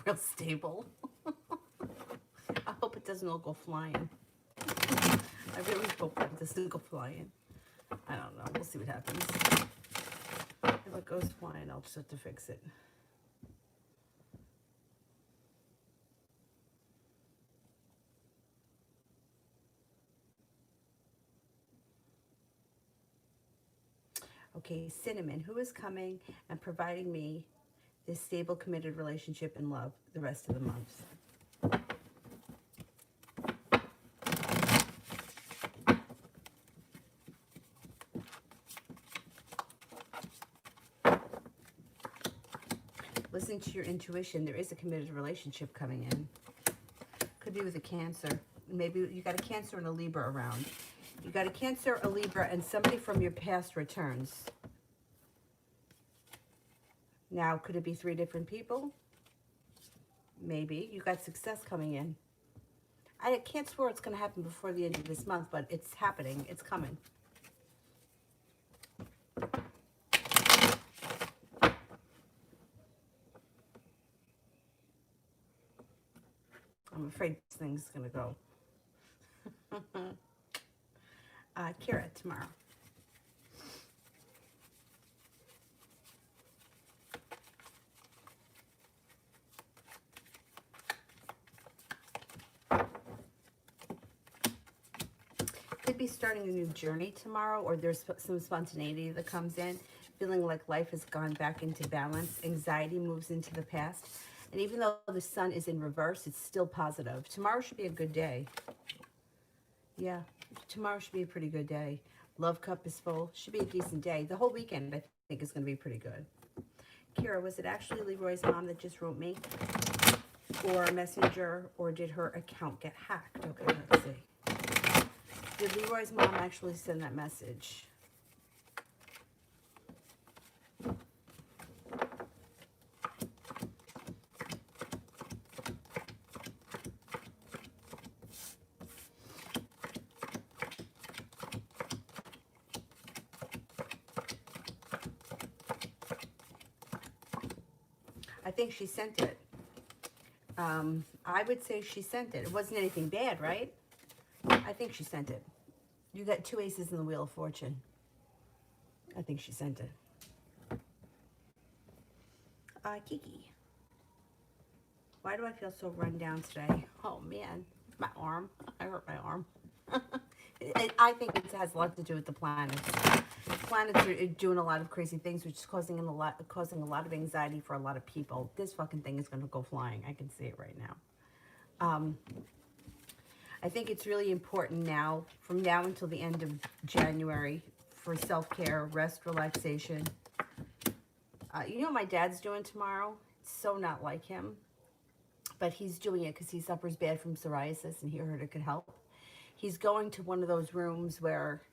real stable. I hope it doesn't all go flying. I really hope it doesn't go flying. I don't know. We'll see what happens. If it goes flying, I'll just have to fix it. Okay, Cinnamon, who is coming and providing me this stable, committed relationship and love the rest of the month? Listen to your intuition. There is a committed relationship coming in. Could be with a Cancer. Maybe you got a Cancer and a Libra around. You got a Cancer, a Libra, and somebody from your past returns. Now, could it be 3 different people? Maybe. You got success coming in. I can't swear it's going to happen before the end of this month, but it's happening. It's coming. I'm afraid this thing's going to go. Kira, tomorrow. Could be starting a new journey tomorrow, or there's some spontaneity that comes in, feeling like life has gone back into balance. Anxiety moves into the past. And even though the sun is in reverse, it's still positive. Tomorrow should be a good day. Yeah, tomorrow should be a pretty good day. Love cup is full. Should be a decent day. The whole weekend, I think, is going to be pretty good. Kira, was it actually Leroy's mom that just wrote me? Or a messenger? Or did her account get hacked? Okay, let's see. Did Leroy's mom actually send that message? I think she sent it. I would say she sent it. It wasn't anything bad, right? I think she sent it. You got 2 aces in the Wheel of Fortune. I think she sent it. Kiki. Why do I feel so run down today? Oh, man. My arm. I hurt my arm. I think it has a lot to do with the planets. Planets are doing a lot of crazy things, which is causing a lot of anxiety for a lot of people. This fucking thing is going to go flying. I can see it right now. I think it's really important now, from now until the end of January, for self-care, rest, relaxation. You know what my dad's doing tomorrow? It's so not like him. But he's doing it because he suffers bad from psoriasis and he heard it could help. He's going to one of those rooms where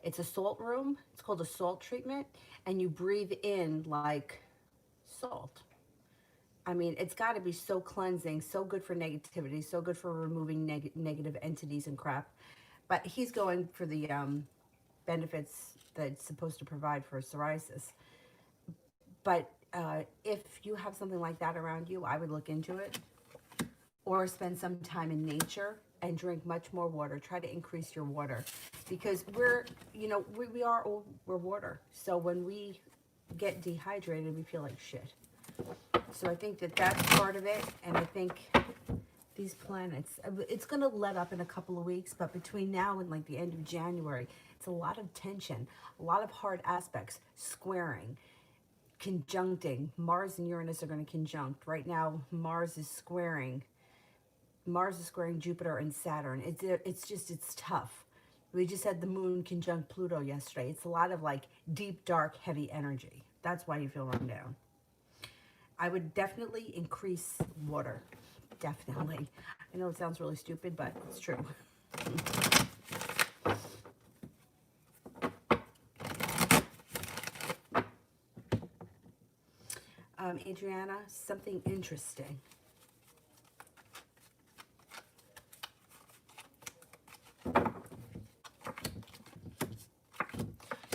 it's a salt room. It's called a salt treatment. And you breathe in like salt. I mean, it's got to be so cleansing, so good for negativity, so good for removing negative entities and crap. But he's going for the benefits that it's supposed to provide for psoriasis. But if you have something like that around you, I would look into it. Or spend some time in nature and drink much more water. Try to increase your water. Because we're water. So when we get dehydrated, we feel like shit. So I think that that's part of it. And I think these planets, it's going to let up in a couple of weeks. But between now and like the end of January, it's a lot of tension. A lot of hard aspects. Squaring. Conjuncting. Mars and Uranus are going to conjunct. Right now, Mars is squaring Jupiter and Saturn. It's tough. We just had the moon conjunct Pluto yesterday. It's a lot of like deep, dark, heavy energy. That's why you feel run down. I would definitely increase water. Definitely. I know it sounds really stupid, but it's true. Adriana, something interesting.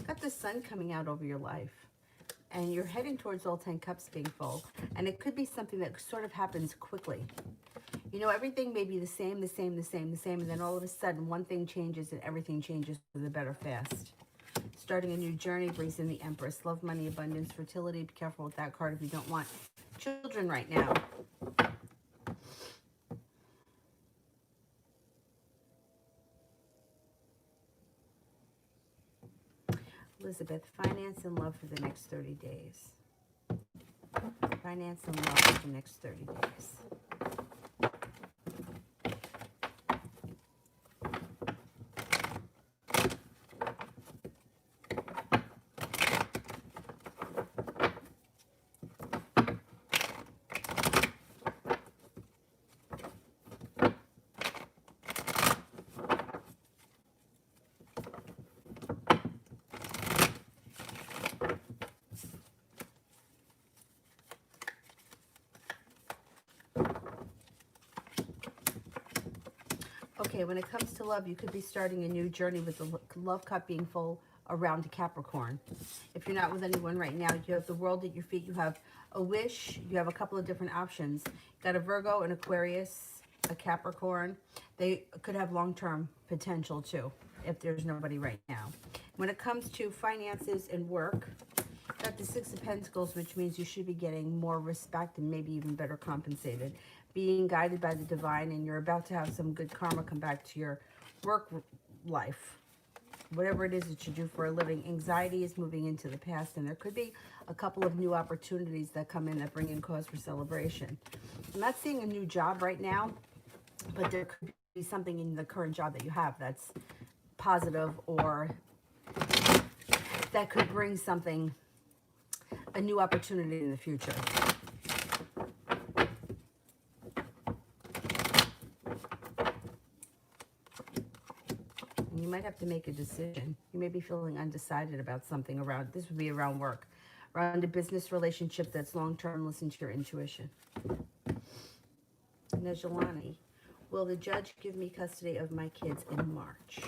Got the sun coming out over your life. and you're heading towards all 10 cups being full. And it could be something that sort of happens quickly. You know, everything may be the same, and then all of a sudden one thing changes and everything changes for the better fast. Starting a new journey brings in the Empress. Love, money, abundance, fertility. Be careful with that card if you don't want children right now. Elizabeth, finance and love for the next 30 days. Finance and love for the next 30 days. Okay, when it comes to love, you could be starting a new journey with the love cup being full around Capricorn. If you're not with anyone right now, you have the world at your feet. You have a wish. You have a couple of different options. You got a Virgo, an Aquarius, a Capricorn. They could have long-term potential too, if there's nobody right now. When it comes to finances and work, got the Six of Pentacles, which means you should be getting more respect and maybe even better compensated. Being guided by the divine, and you're about to have some good karma come back to your work life. Whatever it is that you do for a living, anxiety is moving into the past, and there could be a couple of new opportunities that come in that bring in cause for celebration. I'm not seeing a new job right now, but there could be something in the current job that you have that's positive, or that could bring something, a new opportunity in the future. You might have to make a decision. You may be feeling undecided about something around, this would be around work, around a business relationship that's long-term. Listen to your intuition. Nejulani, will the judge give me custody of my kids in March?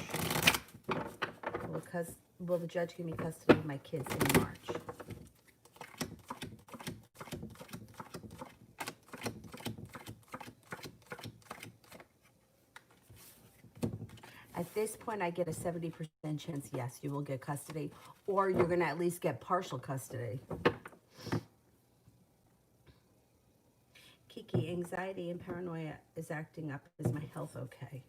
Will the judge give me custody of my kids in March? At this point, I get a 70% chance, yes, you will get custody, or you're going to at least get partial custody. Kiki, anxiety and paranoia is acting up. Is my health okay?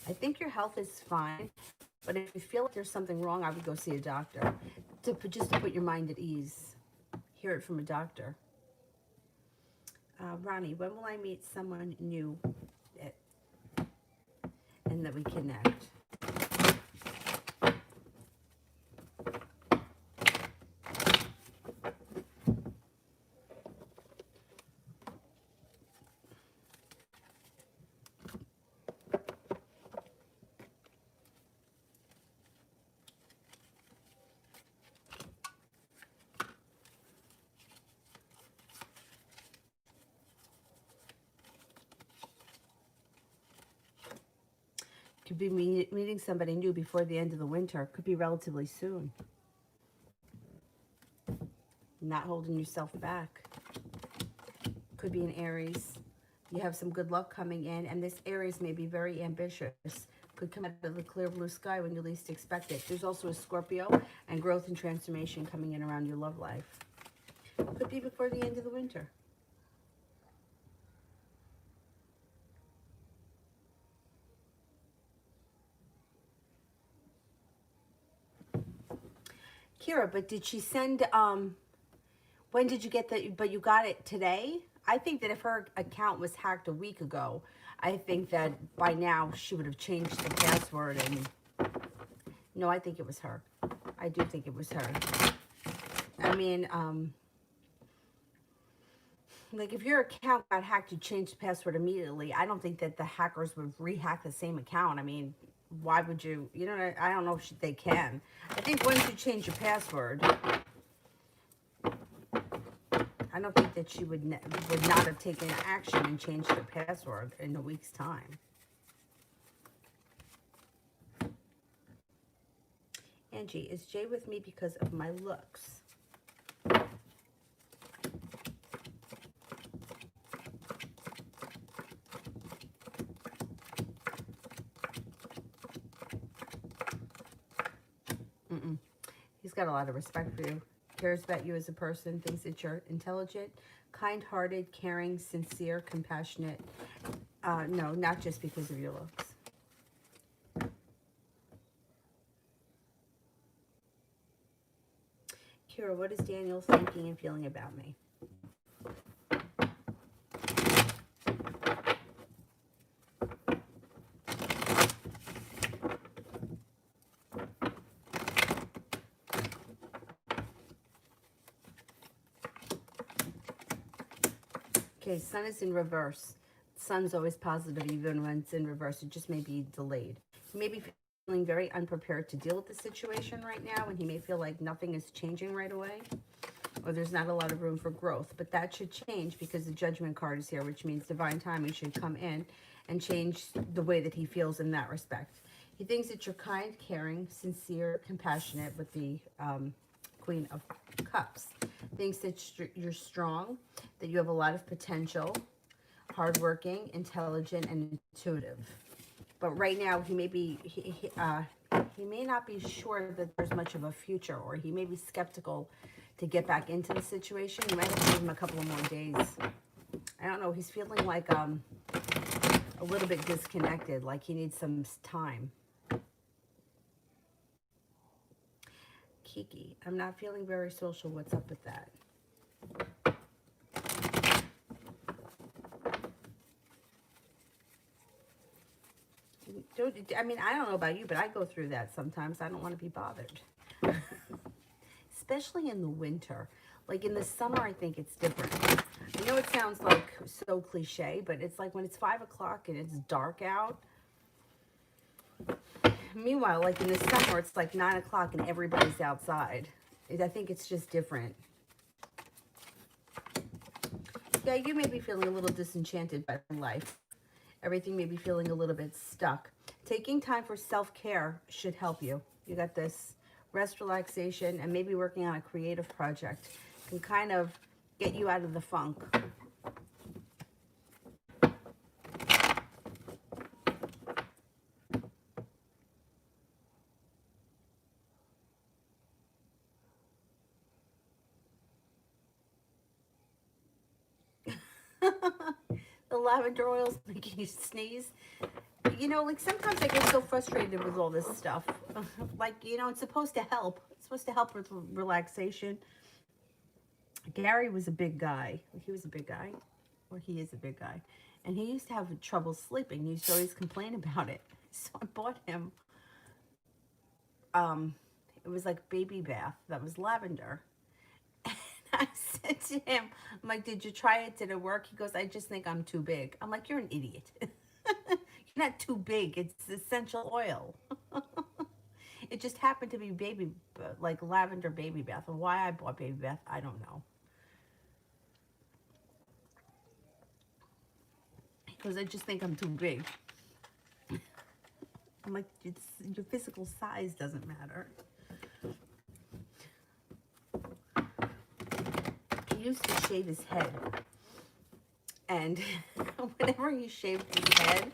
I think your health is fine, but if you feel like there's something wrong, I would go see a doctor, just to put your mind at ease. Hear it from a doctor. Ronnie, when will I meet someone new and that we connect? Could be meeting somebody new before the end of the winter. Could be relatively soon. Not holding yourself back. Could be an Aries. You have some good luck coming in, and this Aries may be very ambitious. Could come out of the clear blue sky when you least expect it. There's also a Scorpio and growth and transformation coming in around your love life. Could be before the end of the winter. Kira, but did she send, when did you get that, but you got it today? I think that if her account was hacked a week ago, I think that by now she would have changed the password. And no, I think it was her. I do think it was her. I mean, like if your account got hacked, you changed the password immediately. I don't think that the hackers would re-hack the same account. I mean, why would you, you know, I don't know if they can. I think once you change your password, I don't think that she would not have taken action and changed her password in a week's time. Angie, is Jay with me because of my looks? He's got a lot of respect for you, cares about you as a person, thinks that you're intelligent, kind-hearted, caring, sincere, compassionate. No, not just because of your looks. Kira, what is Daniel thinking and feeling about me? Okay, sun is in reverse. Sun's always positive even when it's in reverse. It just may be delayed. He may be feeling very unprepared to deal with the situation right now, and he may feel like nothing is changing right away, or there's not a lot of room for growth. But that should change because the Judgment card is here, which means divine timing should come in and change the way that he feels in that respect. He thinks that you're kind, caring, sincere, compassionate with the Queen of Cups. Thinks that you're strong, that you have a lot of potential, hardworking, intelligent, and intuitive. But right now, he may be he may not be sure that there's much of a future, or he may be skeptical to get back into the situation. You might have to give him a couple of more days. I don't know. He's feeling like a little bit disconnected, like he needs some time. Kiki, I'm not feeling very social. What's up with that? I mean, I don't know about you, but I go through that sometimes. I don't want to be bothered. Especially in the winter. Like in the summer, I think it's different. I know it sounds like so cliche, but it's like when it's 5 o'clock and it's dark out. Meanwhile, like in the summer, it's like 9 o'clock and everybody's outside. I think it's just different. Yeah, you may be feeling a little disenchanted by life. Everything may be feeling a little bit stuck. Taking time for self-care should help you. You got this rest, relaxation, and maybe working on a creative project can kind of get you out of the funk. The lavender oil's making you sneeze. You know, like sometimes I get so frustrated with all this stuff. Like, you know, it's supposed to help. It's supposed to help with relaxation. Gary was a big guy. He was a big guy. Or he is a big guy. And he used to have trouble sleeping. He used to always complain about it. So I bought him, it was like baby bath that was lavender. I said to him, I'm like, did you try it? Did it work? He goes, I just think I'm too big. I'm like, you're an idiot. You're not too big. It's essential oil. It just happened to be like lavender baby bath. And why I bought baby bath, I don't know. Because I just think I'm too big. I'm like, your physical size doesn't matter. He used to shave his head. And whenever he shaved his head,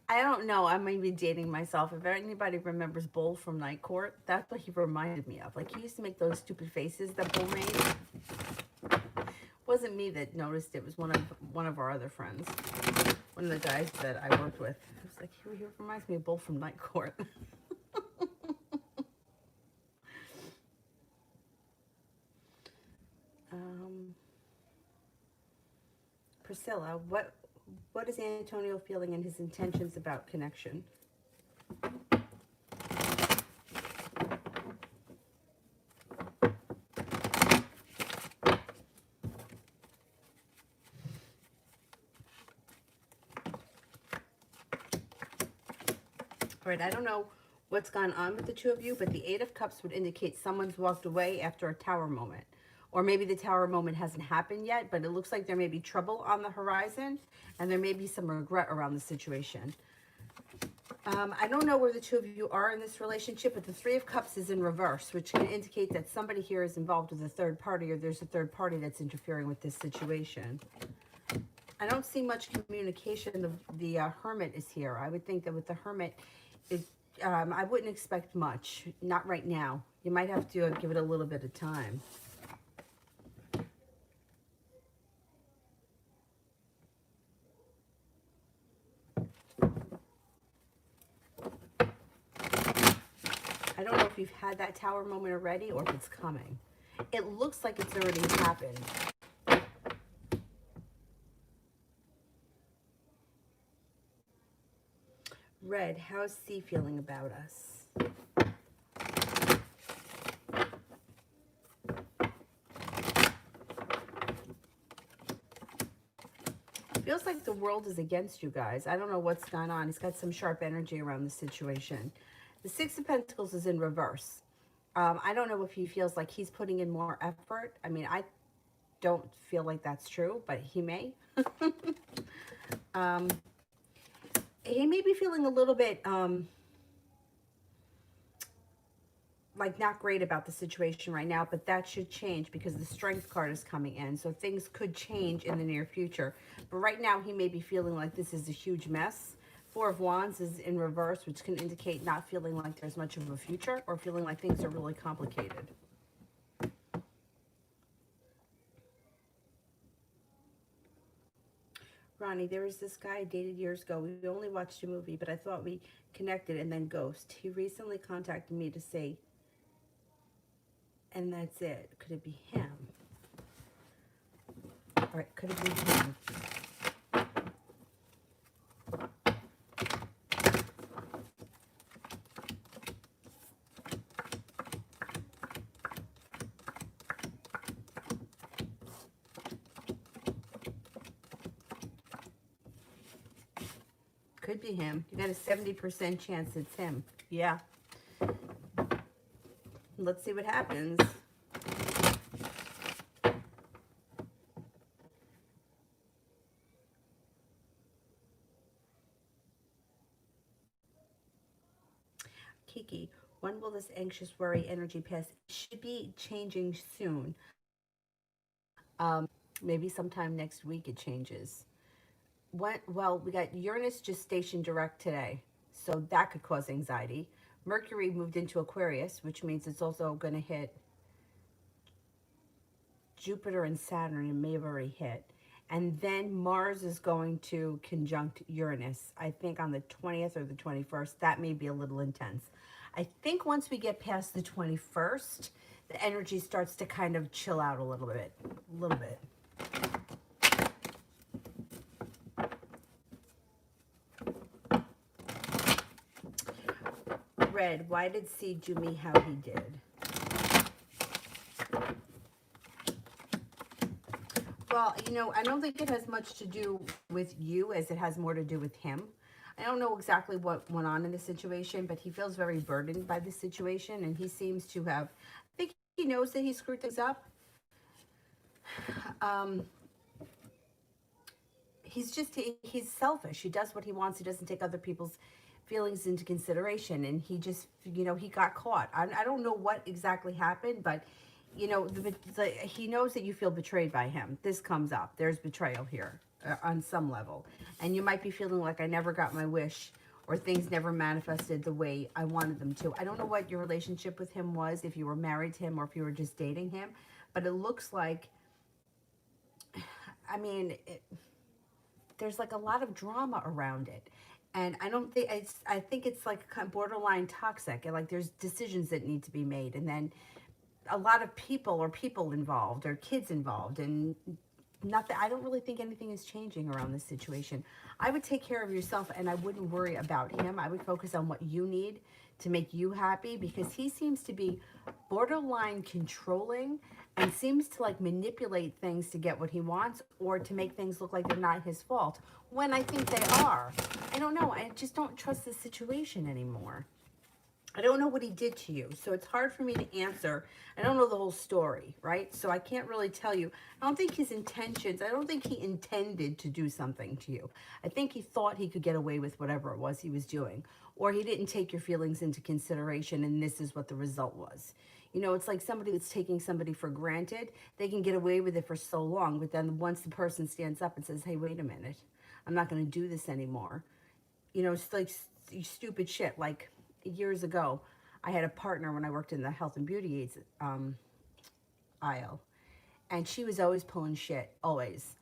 I don't know, I might be dating myself. If anybody remembers Bull from Night Court, that's what he reminded me of. Like, he used to make those stupid faces that Bull made. It wasn't me that noticed it. It was one of our other friends. One of the guys that I worked with. I was like, he reminds me of Bull from Night Court. Priscilla, what is Antonio feeling in his intentions about connection? All right, I don't know what's gone on with the two of you, but the Eight of Cups would indicate someone's walked away after a tower moment. Or maybe the tower moment hasn't happened yet, but it looks like there may be trouble on the horizon, and there may be some regret around the situation. I don't know where the two of you are in this relationship, but the Three of Cups is in reverse, which can indicate that somebody here is involved with a third party, or there's a third party that's interfering with this situation. I don't see much communication. The Hermit is here. I would think that with the Hermit, I wouldn't expect much. Not right now. You might have to give it a little bit of time. I don't know if you've had that tower moment already or if it's coming. It looks like it's already happened. Red, how's C feeling about us? Feels like the world is against you guys. I don't know what's gone on. He's got some sharp energy around the situation. The Six of Pentacles is in reverse. I don't know if he feels like he's putting in more effort. I mean, I don't feel like that's true, but he may. He may be feeling a little bit like not great about the situation right now, but that should change because the Strength card is coming in. So things could change in the near future. But right now he may be feeling like this is a huge mess. Four of Wands is in reverse, which can indicate not feeling like there's much of a future or feeling like things are really complicated. Ronnie, there was this guy I dated years ago. We only watched a movie, but I thought we connected and then ghost. He recently contacted me to say, and that's it. Could it be him? All right, could it be him? Could be him. You got a 70% chance it's him. Yeah. Let's see what happens. Kiki, when will this anxious worry energy pass? It should be changing soon. Maybe sometime next week it changes. Well, we got Uranus just stationed direct today, so that could cause anxiety. Mercury moved into Aquarius, which means it's also going to hit Jupiter and Saturn, and may have already hit. And then Mars is going to conjunct Uranus, I think on the 20th or the 21st. That may be a little intense. I think once we get past the 21st, the energy starts to kind of chill out a little bit. Red, why did C do me how he did? Well, you know, I don't think it has much to do with you as it has more to do with him. I don't know exactly what went on in the situation, but he feels very burdened by the situation, and he seems to have, I think he knows that he screwed things up. He's selfish. He does what he wants. He doesn't take other people's feelings into consideration, and he just, you know, he got caught. I don't know what exactly happened, but you know, he knows that you feel betrayed by him. This comes up. There's betrayal here on some level, and you might be feeling like I never got my wish, or things never manifested the way I wanted them to. I don't know what your relationship with him was, if you were married to him or if you were just dating him, but it looks like, I mean, there's like a lot of drama around it. And I don't think I think it's like kind of borderline toxic. And like there's decisions that need to be made. And then a lot of people involved or kids involved. And not that I don't really think anything is changing around this situation. I would take care of yourself and I wouldn't worry about him. I would focus on what you need to make you happy, because he seems to be borderline controlling and seems to like manipulate things to get what he wants or to make things look like they're not his fault when I think they are. I don't know. I just don't trust the situation anymore. I don't know what he did to you, so it's hard for me to answer. I don't know the whole story, right? So I can't really tell you. I don't think his intentions, I don't think he intended to do something to you. I think he thought he could get away with whatever it was he was doing, or he didn't take your feelings into consideration, and this is what the result was. You know, it's like somebody that's taking somebody for granted. They can get away with it for so long, but then once the person stands up and says, hey, wait a minute, I'm not going to do this anymore. You know, it's like stupid shit. Like years ago, I had a partner when I worked in the health and beauty aids aisle, and she was always pulling shit, always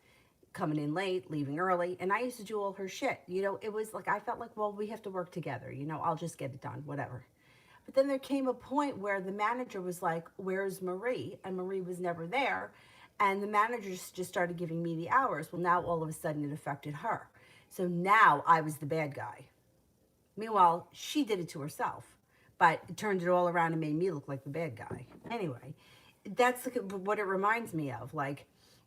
coming in late, leaving early, and I used to do all her shit. You know, it was like I felt like, well, we have to work together. You know, I'll just get it done, whatever. But then there came a point where the manager was like, where's Marie? And Marie was never there. And the managers just started giving me the hours. Well, now all of a sudden it affected her. So now I was the bad guy. Meanwhile, she did it to herself, but it turned it all around and made me look like the bad guy. Anyway, that's like what it reminds me of. Like,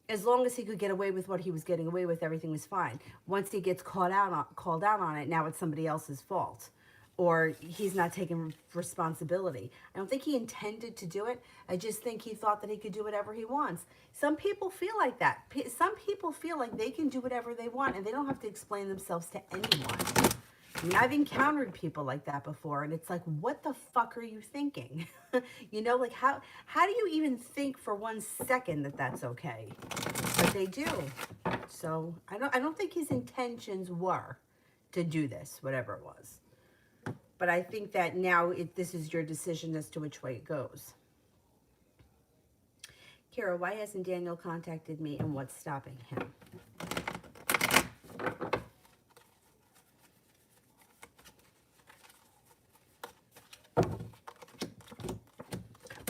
as long as he could get away with what he was getting away with, everything was fine. Once he gets called out on it, now it's somebody else's fault, or he's not taking responsibility. I don't think he intended to do it. I just think he thought that he could do whatever he wants. Some people feel like that. Some people feel like they can do whatever they want and they don't have to explain themselves to anyone. I mean, I've encountered people like that before, and it's like, what the fuck are you thinking? You know, like how do you even think for 1 second that that's okay? But they do. So I don't think his intentions were to do this, whatever it was. But I think that now this is your decision as to which way it goes. Kara, why hasn't Daniel contacted me, and what's stopping him?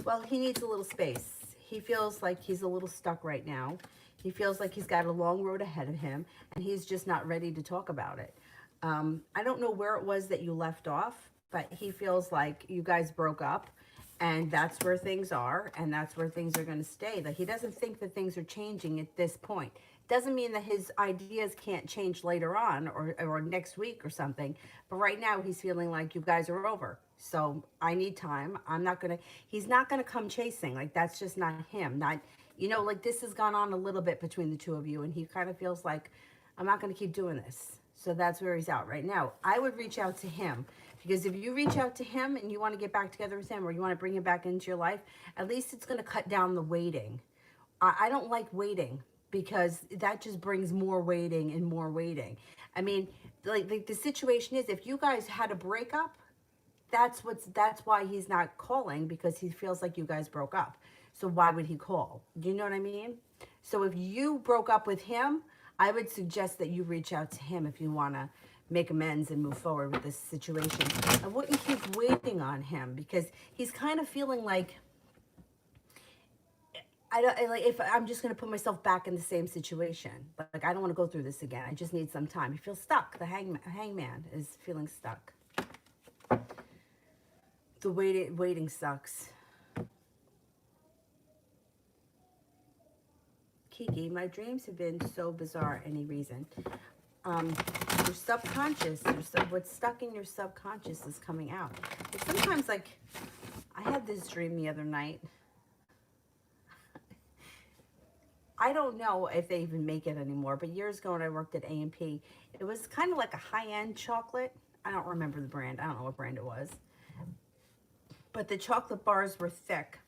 Well, he needs a little space. He feels like he's a little stuck right now. He feels like he's got a long road ahead of him, and he's just not ready to talk about it. I don't know where it was that you left off, but he feels like you guys broke up, and that's where things are, and that's where things are going to stay. Like, he doesn't think that things are changing at this point. Doesn't mean that his ideas can't change later on or next week or something, but right now he's feeling like you guys are over. So I need time. He's not gonna come chasing. Like, that's just not him. Not, you know, like, this has gone on a little bit between the two of you, and he kind of feels like, I'm not gonna keep doing this. So that's where he's at right now. I would reach out to him, because if you reach out to him and you want to get back together with him, or you want to bring him back into your life, at least it's going to cut down the waiting. I don't like waiting, because that just brings more waiting and more waiting. I mean, like the situation is, if you guys had a breakup, that's why he's not calling, because he feels like you guys broke up. So why would he call? Do you know what I mean? So if you broke up with him, I would suggest that you reach out to him if you want to make amends and move forward with this situation. I wouldn't keep waiting on him, because he's kind of feeling like, if I'm just going to put myself back in the same situation. Like, I don't want to go through this again. I just need some time. He feels stuck. The hangman is feeling stuck. The waiting sucks. Kiki, my dreams have been so bizarre. Any reason? Your subconscious, what's stuck in your subconscious is coming out. But sometimes, like, I had this dream the other night. I don't know if they even make it anymore, but years ago when I worked at A&P, it was kind of like a high-end chocolate. I don't remember the brand. I don't know what brand it was. But the chocolate bars were thick,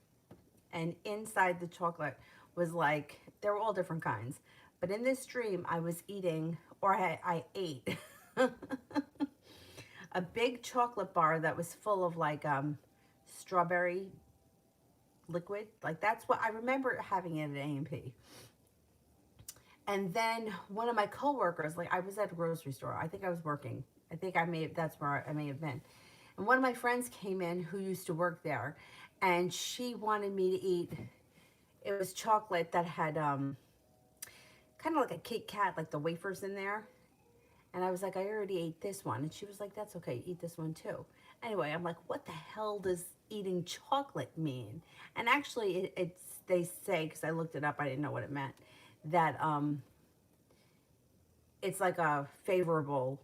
and inside the chocolate was like, they were all different kinds. But in this dream, I was eating, or I ate a big chocolate bar that was full of like strawberry liquid. Like, that's what I remember having it at A&P. And then one of my coworkers, like, I was at a grocery store. I think I was working. I think that's where I may have been. And one of my friends came in who used to work there, and she wanted me to eat, it was chocolate that had kind of like a Kit Kat, like the wafers in there. And I was like, I already ate this one. And she was like, that's okay, eat this one too. Anyway, I'm like, what the hell does eating chocolate mean? And actually, it's they say, because I looked it up, I didn't know what it meant, that it's like a favorable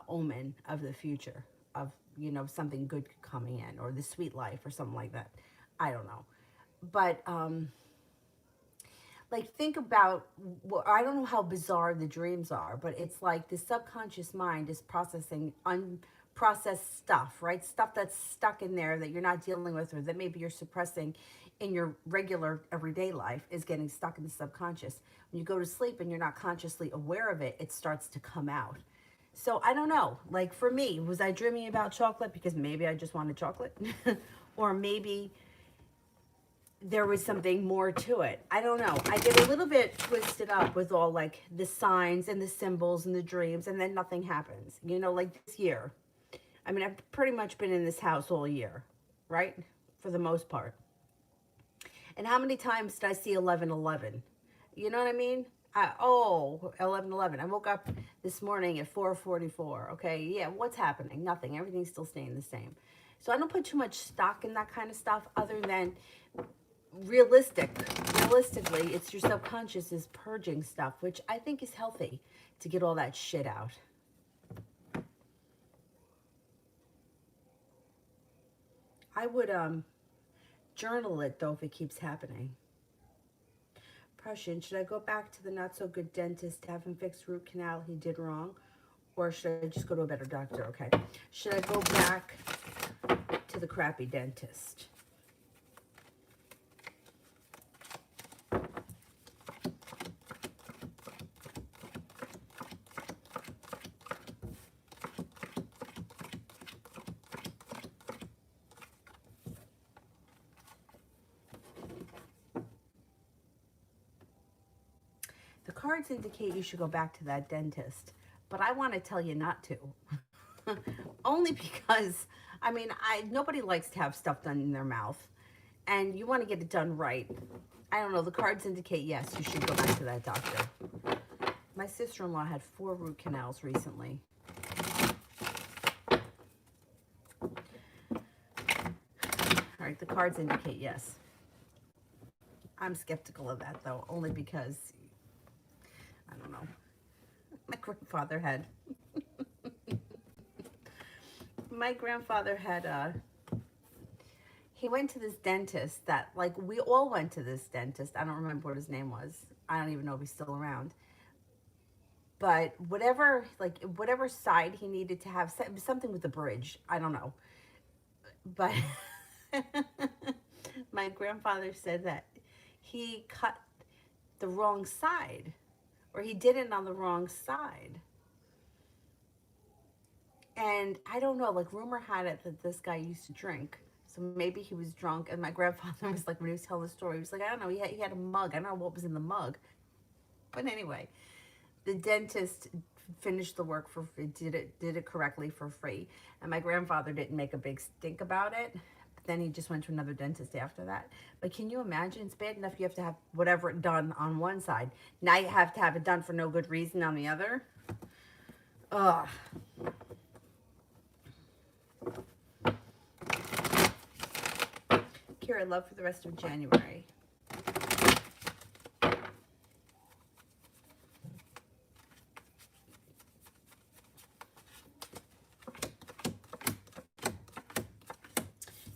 omen of the future, of, you know, something good coming in, or the sweet life, or something like that. I don't know. But like, think about, well, I don't know how bizarre the dreams are, but it's like the subconscious mind is processing unprocessed stuff, right? Stuff that's stuck in there that you're not dealing with, or that maybe you're suppressing in your regular everyday life, is getting stuck in the subconscious. When you go to sleep and you're not consciously aware of it, it starts to come out. So I don't know. Like, for me, was I dreaming about chocolate because maybe I just wanted chocolate? Or maybe there was something more to it. I don't know. I get a little bit twisted up with all like the signs and the symbols and the dreams, and then nothing happens. You know, like this year. I mean, I've pretty much been in this house all year, right? For the most part. And how many times did I see 11:11? You know what I mean? 11:11. I woke up this morning at 4:44. Okay, yeah, what's happening? Nothing. Everything's still staying the same. So I don't put too much stock in that kind of stuff, other than realistically, it's your subconscious is purging stuff, which I think is healthy, to get all that shit out. I would journal it though if it keeps happening. Prussian, should I go back to the not so good dentist to have him fix root canal he did wrong, or should I just go to a better doctor? Okay, should I go back to the crappy dentist? The cards indicate you should go back to that dentist, but I want to tell you not to. Only because, I mean, nobody likes to have stuff done in their mouth, and you want to get it done right. I don't know. The cards indicate yes, you should go back to that doctor. My sister-in-law had 4 root canals recently. All right, the cards indicate yes. I'm skeptical of that, though, only because, I don't know. My grandfather had he went to this dentist that, like, we all went to this dentist. I don't remember what his name was. I don't even know if he's still around. But whatever side he needed to have, something with the bridge. I don't know. But my grandfather said that he cut the wrong side, or he did it on the wrong side. And I don't know, like, rumor had it that this guy used to drink. So maybe he was drunk. And my grandfather was like, when he was telling the story, he was like, I don't know, he had a mug. I don't know what was in the mug. But anyway, the dentist finished the work did it correctly for free. And my grandfather didn't make a big stink about it. But then he just went to another dentist after that. But can you imagine? It's bad enough you have to have whatever done on one side. Now you have to have it done for no good reason on the other. Ugh. Kira, love for the rest of January.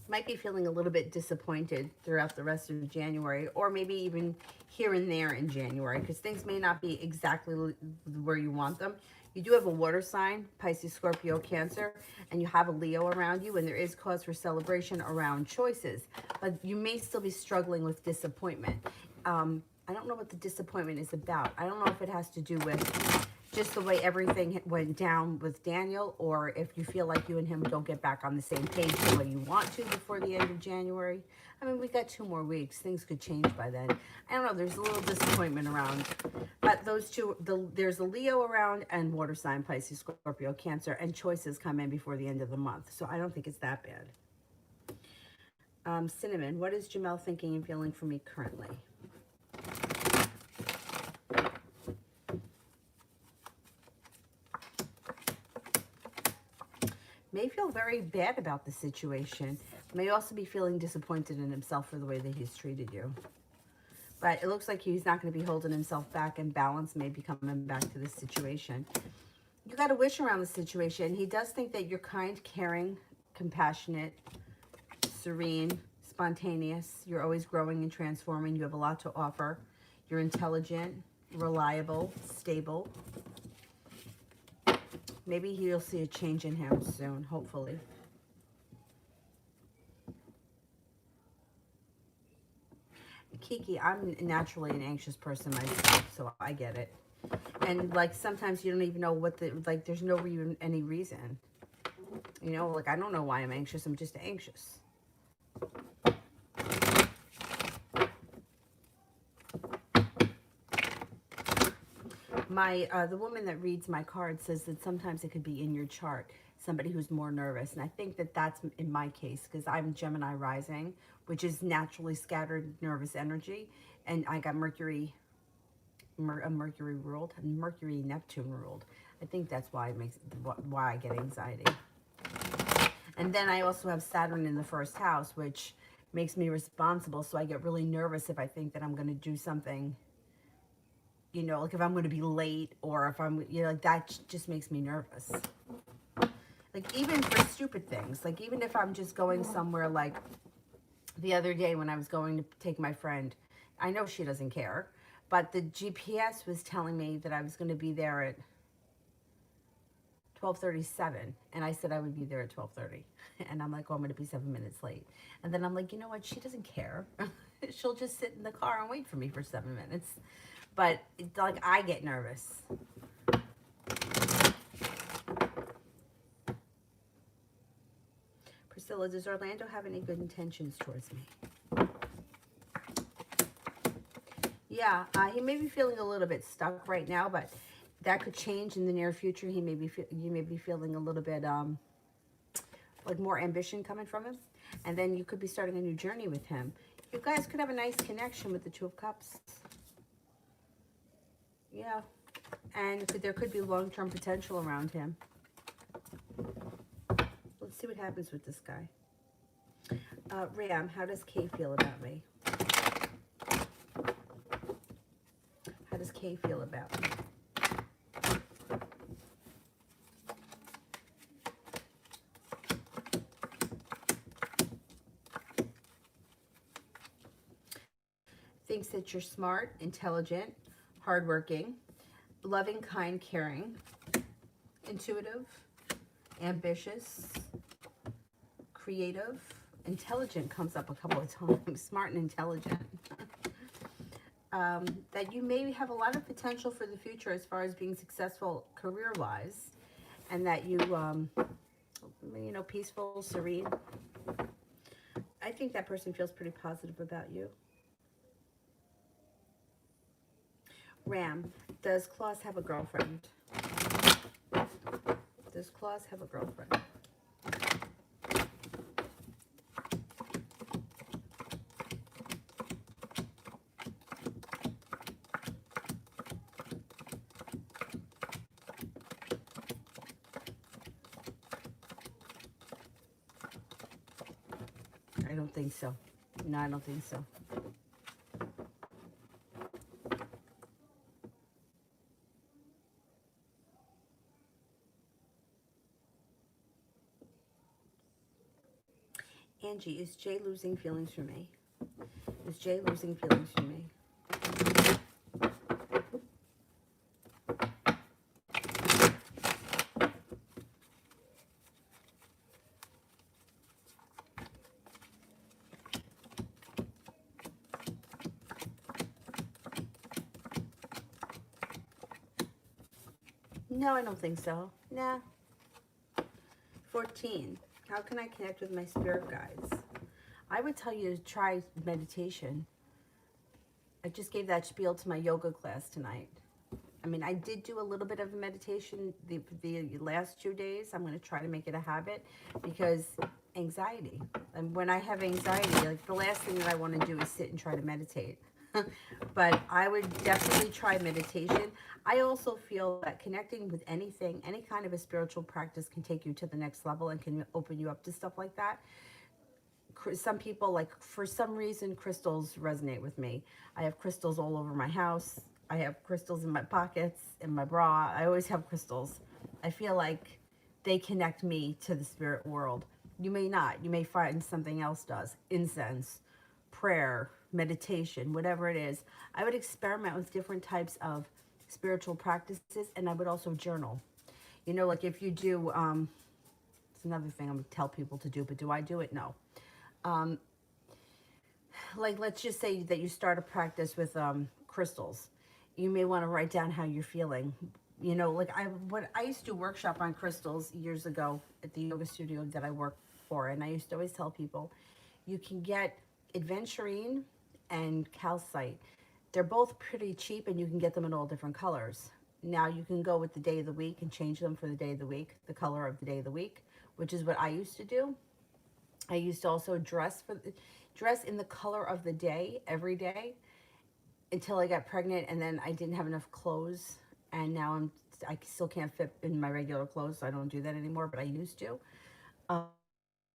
Might be feeling a little bit disappointed throughout the rest of January, or maybe even here and there in January, because things may not be exactly where you want them. You do have a water sign, Pisces, Scorpio, Cancer, and you have a Leo around you, and there is cause for celebration around choices, but you may still be struggling with disappointment. I don't know what the disappointment is about. I don't know if it has to do with just the way everything went down with Daniel, or if you feel like you and him don't get back on the same page the way you want to before the end of January. I mean, we got 2 more weeks. Things could change by then. I don't know. There's a little disappointment around. But those two, there's a Leo around, and water sign, Pisces, Scorpio, Cancer, and choices come in before the end of the month. So I don't think it's that bad. Cinnamon, what is Jamel thinking and feeling for me currently? May feel very bad about the situation. May also be feeling disappointed in himself for the way that he's treated you. But it looks like he's not going to be holding himself back, and balance may be coming back to this situation. You got a wish around the situation. He does think that you're kind, caring, compassionate, serene, spontaneous. You're always growing and transforming. You have a lot to offer. You're intelligent, reliable, stable. Maybe you'll see a change in him soon, hopefully. Kiki, I'm naturally an anxious person myself, so I get it. And like sometimes you don't even know what the, like there's no even any reason. You know, like I don't know why I'm anxious, I'm just anxious. The woman that reads my card says that sometimes it could be in your chart, somebody who's more nervous. And I think that that's in my case, because I'm Gemini rising, which is naturally scattered nervous energy. And I got Mercury ruled, and Mercury Neptune ruled. I think that's why it makes, why I get anxiety. And then I also have Saturn in the first house, which makes me responsible. So I get really nervous if I think that I'm going to do something, you know, like if I'm going to be late, or if I'm, you know, like that just makes me nervous. Like even for stupid things, like even if I'm just going somewhere, like the other day when I was going to take my friend, I know she doesn't care, but the GPS was telling me that I was going to be there at 12:37, and I said I would be there at 12:30, and I'm like, oh, I'm going to be 7 minutes late. And then I'm like, you know what, she doesn't care. She'll just sit in the car and wait for me for 7 minutes. But it's like I get nervous. Priscilla, does Orlando have any good intentions towards me? Yeah, he may be feeling a little bit stuck right now, but that could change in the near future. You may be feeling a little bit like more ambition coming from him, and then you could be starting a new journey with him. You guys could have a nice connection with the Two of Cups. Yeah, and there could be long-term potential around him. Let's see what happens with this guy. Ram, how does Kay feel about me? How does Kay feel about me? Thinks that you're smart, intelligent, hardworking, loving, kind, caring, intuitive, ambitious, creative, intelligent comes up a couple of times, smart and intelligent. That you may have a lot of potential for the future as far as being successful career-wise, and that you, you know, peaceful, serene. I think that person feels pretty positive about you. Ram, does Claus have a girlfriend? Does Claus have a girlfriend? I don't think so. No, I don't think so. Angie, is Jay losing feelings for me? Is Jay losing feelings for me? No, I don't think so. Nah. 14. How can I connect with my spirit guides? I would tell you to try meditation. I just gave that spiel to my yoga class tonight. I mean, I did do a little bit of meditation the last 2 days. I'm going to try to make it a habit, because anxiety. And when I have anxiety, like the last thing that I want to do is sit and try to meditate. But I would definitely try meditation. I also feel that connecting with anything, any kind of a spiritual practice can take you to the next level and can open you up to stuff like that. Some people, like, for some reason, crystals resonate with me. I have crystals all over my house. I have crystals in my pockets, in my bra. I always have crystals. I feel like they connect me to the spirit world. You may not. You may find something else does. Incense, prayer, meditation, whatever it is. I would experiment with different types of spiritual practices, and I would also journal. You know, like if you do, it's another thing I'm going to tell people to do, but do I do it? No. Um, like, let's just say that you start a practice with crystals. You may want to write down how you're feeling. You know, like I used to do workshop on crystals years ago at the yoga studio that I work for, and I used to always tell people you can get aventurine and calcite. They're both pretty cheap, and you can get them in all different colors. Now you can go with the day of the week and change them for the day of the week, the color of the day of the week, which is what I used to do. I used to also dress in the color of the day every day until I got pregnant, and then I didn't have enough clothes, and now I still can't fit in my regular clothes, so I don't do that anymore. But I used to,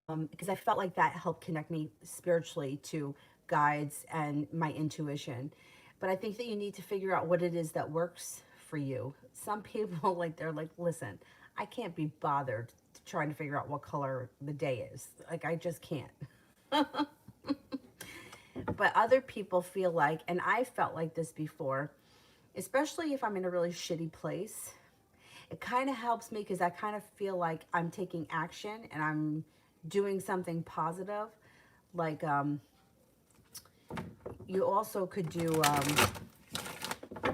because I felt like that helped connect me spiritually to guides and my intuition. But I think that you need to figure out what it is that works for you. Some people, like, they're like, listen, I can't be bothered trying to figure out what color the day is. Like, I just can't. But other people feel like, and I felt like this before, especially if I'm in a really shitty place, it kind of helps me because I kind of feel like I'm taking action and I'm doing something positive. Like, you also could do,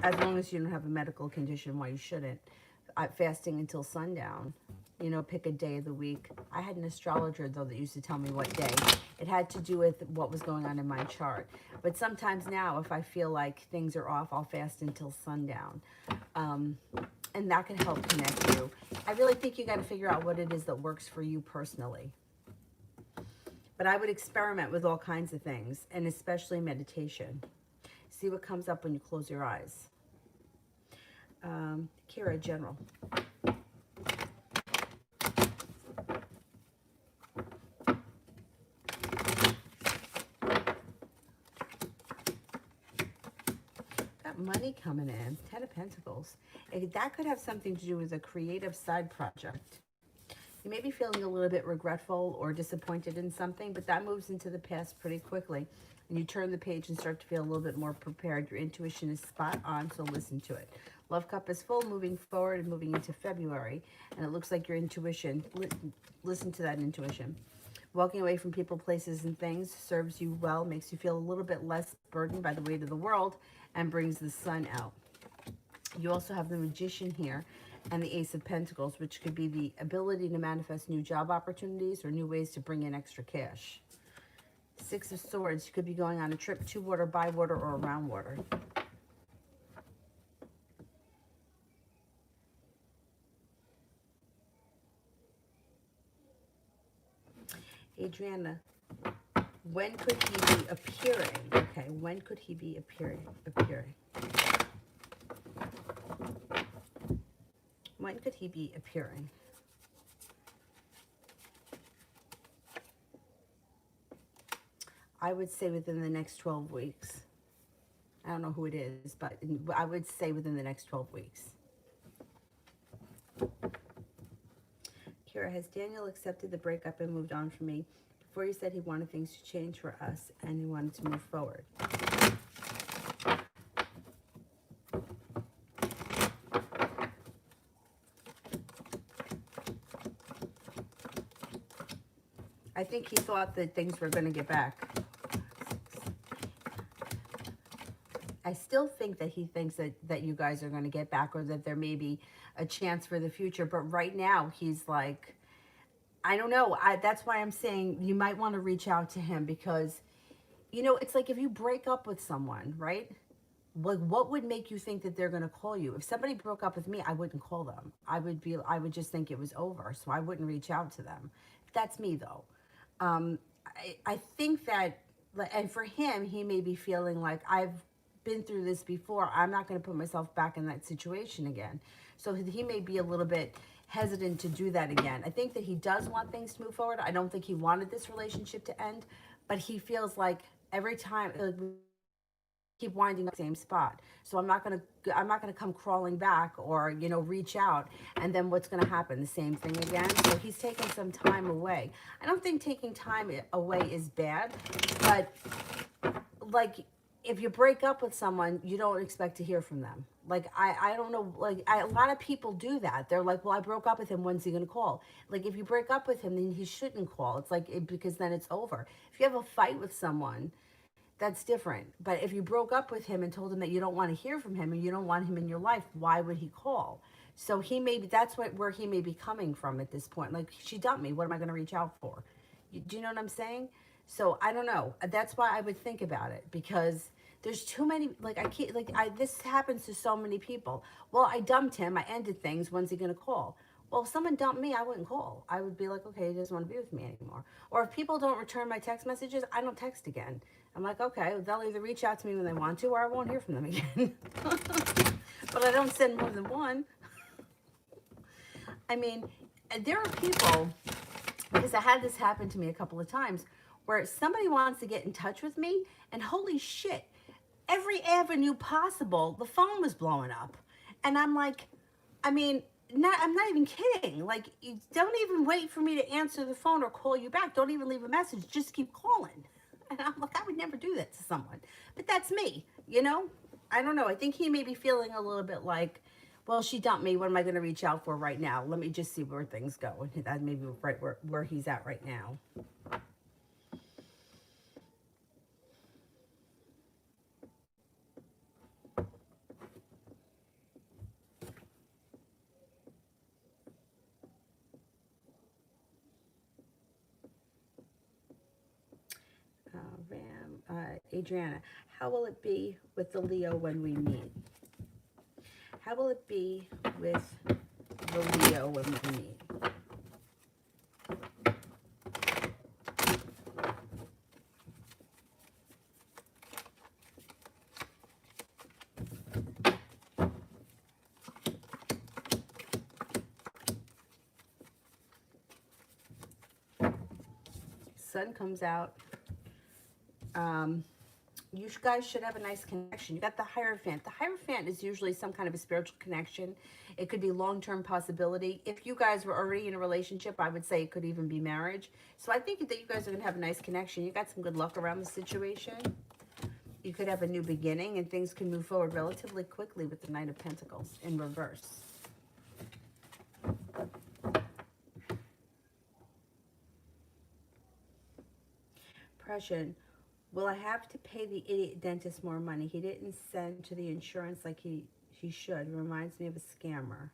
as long as you don't have a medical condition, why you shouldn't, fasting until sundown. You know, pick a day of the week. I had an astrologer, though, that used to tell me what day. It had to do with what was going on in my chart. But sometimes now, if I feel like things are off, I'll fast until sundown. And that can help connect you. I really think you got to figure out what it is that works for you personally. But I would experiment with all kinds of things, and especially meditation. See what comes up when you close your eyes. Kira, General. Got money coming in. 10 of Pentacles. That could have something to do with a creative side project. You may be feeling a little bit regretful or disappointed in something, but that moves into the past pretty quickly. And you turn the page and start to feel a little bit more prepared. Your intuition is spot on, so listen to it. Love cup is full, moving forward and moving into February. And it looks like your intuition, listen to that intuition. Walking away from people, places, and things serves you well, makes you feel a little bit less burdened by the weight of the world, and brings the sun out. You also have the Magician here and the Ace of Pentacles, which could be the ability to manifest new job opportunities or new ways to bring in extra cash. Six of Swords, you could be going on a trip to water, by water, or around water. Adriana, when could he be appearing? Okay, when could he be appearing? When could he be appearing? I would say within the next 12 weeks. I don't know who it is, but I would say within the next 12 weeks. Kira, has Daniel accepted the breakup and moved on from me? Before he said he wanted things to change for us and he wanted to move forward. I think he thought that things were going to get back. I still think that he thinks that you guys are going to get back, or that there may be a chance for the future. But right now, he's like, I don't know. That's why I'm saying you might want to reach out to him, because, you know, it's like if you break up with someone, right? Like, what would make you think that they're going to call you? If somebody broke up with me, I wouldn't call them. I would just think it was over. So I wouldn't reach out to them. That's me, though. I think that, and for him, he may be feeling like been through this before. I'm not going to put myself back in that situation again. So he may be a little bit hesitant to do that again. I think that he does want things to move forward. I don't think he wanted this relationship to end, but he feels like every time, like, keep winding up the same spot. So I'm not gonna come crawling back or, reach out, and then what's gonna happen? The same thing again. So he's taking some time away. I don't think taking time away is bad, but like, if you break up with someone, you don't expect to hear from them. Like, I don't know, like, a lot of people do that. They're like, well, I broke up with him, when's he gonna call? Like, if you break up with him, then he shouldn't call. It's like, because then it's over. If you have a fight with someone, that's different. But if you broke up with him and told him that you don't want to hear from him and you don't want him in your life, why would he call? So he may be, that's where he may be coming from at this point. Like, she dumped me, what am I going to reach out for? Do you know what I'm saying? So I don't know. That's why I would think about it, because there's too many, like, I can't, like, this happens to so many people. Well, I dumped him, I ended things, when's he going to call? Well, if someone dumped me, I wouldn't call. I would be like, okay, he doesn't want to be with me anymore. Or if people don't return my text messages, I don't text again. I'm like, okay, they'll either reach out to me when they want to, or I won't hear from them again. But I don't send more than one. I mean, there are people, because I had this happen to me a couple of times, where somebody wants to get in touch with me, and holy shit, every avenue possible, the phone was blowing up. And I'm like, I mean, I'm not even kidding. Like, you don't even wait for me to answer the phone or call you back. Don't even leave a message. Just keep calling. And I'm like, I would never do that to someone. But that's me, I don't know. I think he may be feeling a little bit like, well, she dumped me. What am I going to reach out for right now? Let me just see where things go. And that may be right where he's at right now. Adriana, how will it be with the Leo when we meet? How will it be with the Leo when we meet? Sun comes out. You guys should have a nice connection. You got the Hierophant. The Hierophant is usually some kind of a spiritual connection. It could be long-term possibility. If you guys were already in a relationship, I would say it could even be marriage. So I think that you guys are going to have a nice connection. You got some good luck around the situation. You could have a new beginning, and things can move forward relatively quickly with the Knight of Pentacles in reverse. Depression. Will I have to pay the idiot dentist more money? He didn't send to the insurance like he should. Reminds me of a scammer.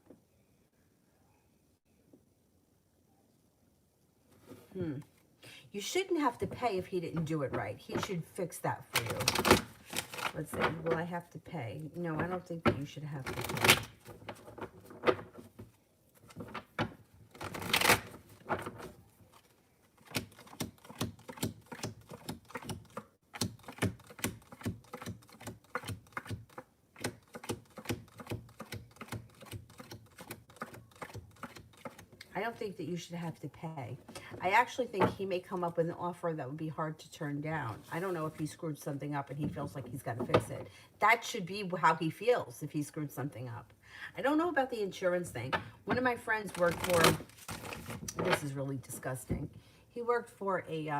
You shouldn't have to pay if he didn't do it right. He should fix that for you. Let's see. Will I have to pay? No, I don't think that you should have to pay. I don't think that you should have to pay. I actually think he may come up with an offer that would be hard to turn down. I don't know if he screwed something up and he feels like he's got to fix it. That should be how he feels if he screwed something up. I don't know about the insurance thing. One of my friends worked for, this is really disgusting. He worked for a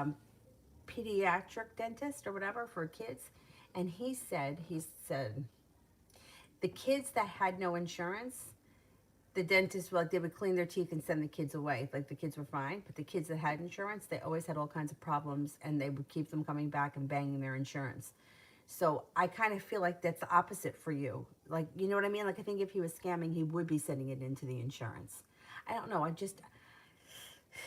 pediatric dentist or whatever for kids. And he said, the kids that had no insurance, the dentist, like, they would clean their teeth and send the kids away. Like, the kids were fine, but the kids that had insurance, they always had all kinds of problems, and they would keep them coming back and banging their insurance. So I kind of feel like that's the opposite for you. Like, you know what I mean? Like, I think if he was scamming, he would be sending it into the insurance. I don't know.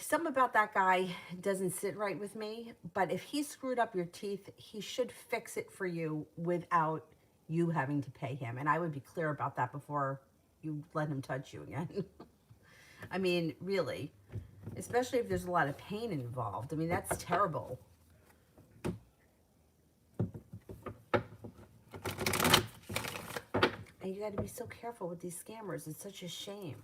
Something about that guy doesn't sit right with me. But if he screwed up your teeth, he should fix it for you without you having to pay him. And I would be clear about that before you let him touch you again. I mean, really, especially if there's a lot of pain involved. I mean, that's terrible. And you got to be so careful with these scammers. It's such a shame.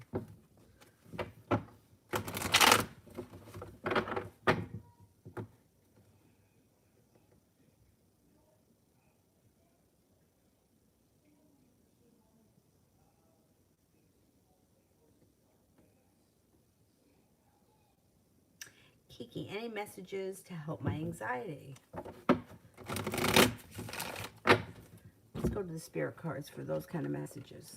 Kiki, any messages to help my anxiety? Let's go to the spirit cards for those kind of messages.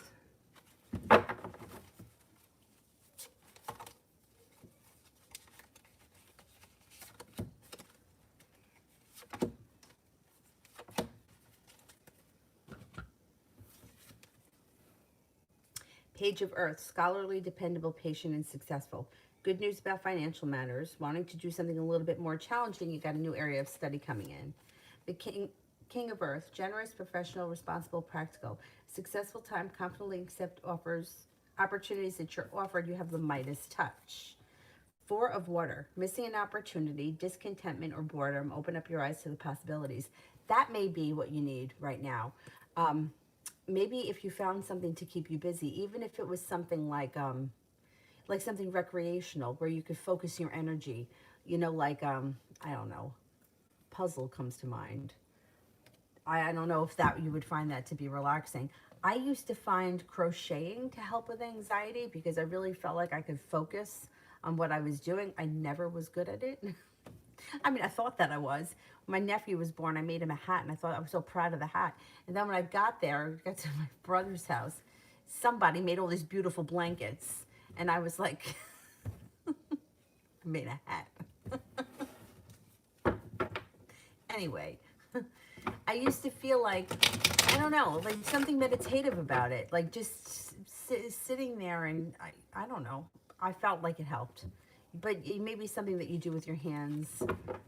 Page of Earth, scholarly, dependable, patient, and successful. Good news about financial matters. Wanting to do something a little bit more challenging, you got a new area of study coming in. The King of Earth, generous, professional, responsible, practical. Successful time, confidently accept offers, opportunities that you're offered. You have the Midas touch. Four of Water, missing an opportunity, discontentment, or boredom. Open up your eyes to the possibilities. That may be what you need right now. Maybe if you found something to keep you busy, even if it was something like something recreational where you could focus your energy, you know, like, I don't know, puzzle comes to mind. I don't know if that you would find that to be relaxing. I used to find crocheting to help with anxiety because I really felt like I could focus on what I was doing. I never was good at it. I mean, I thought that I was. When my nephew was born, I made him a hat, and I thought I was so proud of the hat. And then when I got there, I got to my brother's house, somebody made all these beautiful blankets, and I was like, I made a hat. Anyway, I used to feel like, I don't know, like something meditative about it, like just sitting there, and I don't know, I felt like it helped. But it may be something that you do with your hands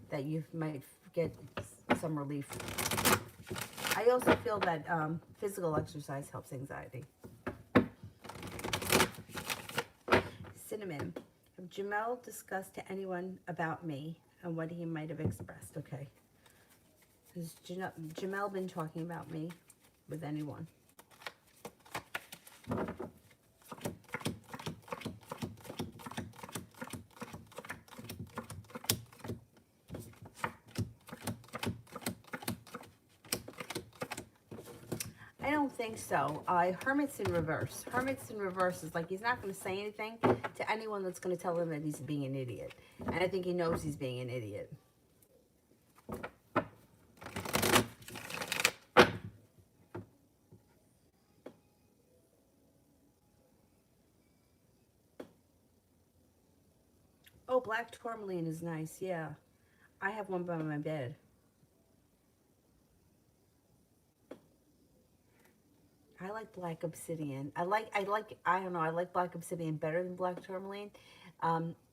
that you might get some relief. I also feel that physical exercise helps anxiety. Cinnamon. Have Jamel discussed to anyone about me and what he might have expressed? Okay. Has Jamel been talking about me with anyone? I don't think so. Hermit's in reverse. Hermit's in reverse is like he's not going to say anything to anyone that's going to tell him that he's being an idiot. And I think he knows he's being an idiot. Oh, black tourmaline is nice. Yeah. I have one by my bed. I like black obsidian. I don't know, I like black obsidian better than black tourmaline.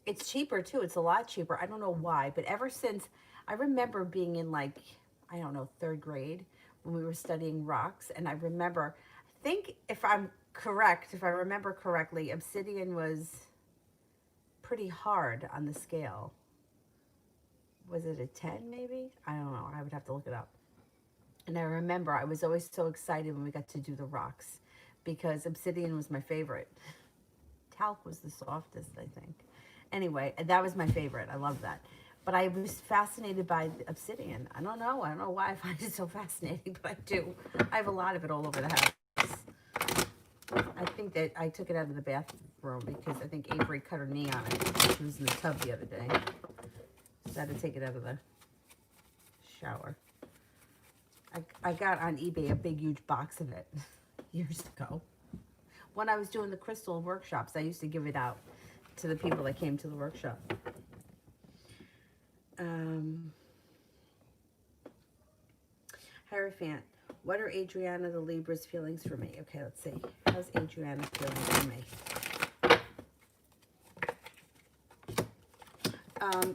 It's cheaper too. It's a lot cheaper. I don't know why, but ever since I remember being in like, I don't know, 3rd grade when we were studying rocks. And I remember, I think if I'm correct, if I remember correctly, obsidian was pretty hard on the scale. Was it a 10 maybe? I don't know. I would have to look it up. And I remember I was always so excited when we got to do the rocks because obsidian was my favorite. Talc was the softest, I think. Anyway, that was my favorite. I love that. But I was fascinated by obsidian. I don't know. I don't know why I find it so fascinating, but I do. I have a lot of it all over the house. I think that I took it out of the bathroom because I think Avery cut her knee on it. She was in the tub the other day. So I had to take it out of the shower. I got on eBay a big, huge box of it years ago. When I was doing the crystal workshops, I used to give it out to the people that came to the workshop. Hierophant. What are Adriana the Libra's feelings for me? Okay, let's see. How's Adriana feeling for me?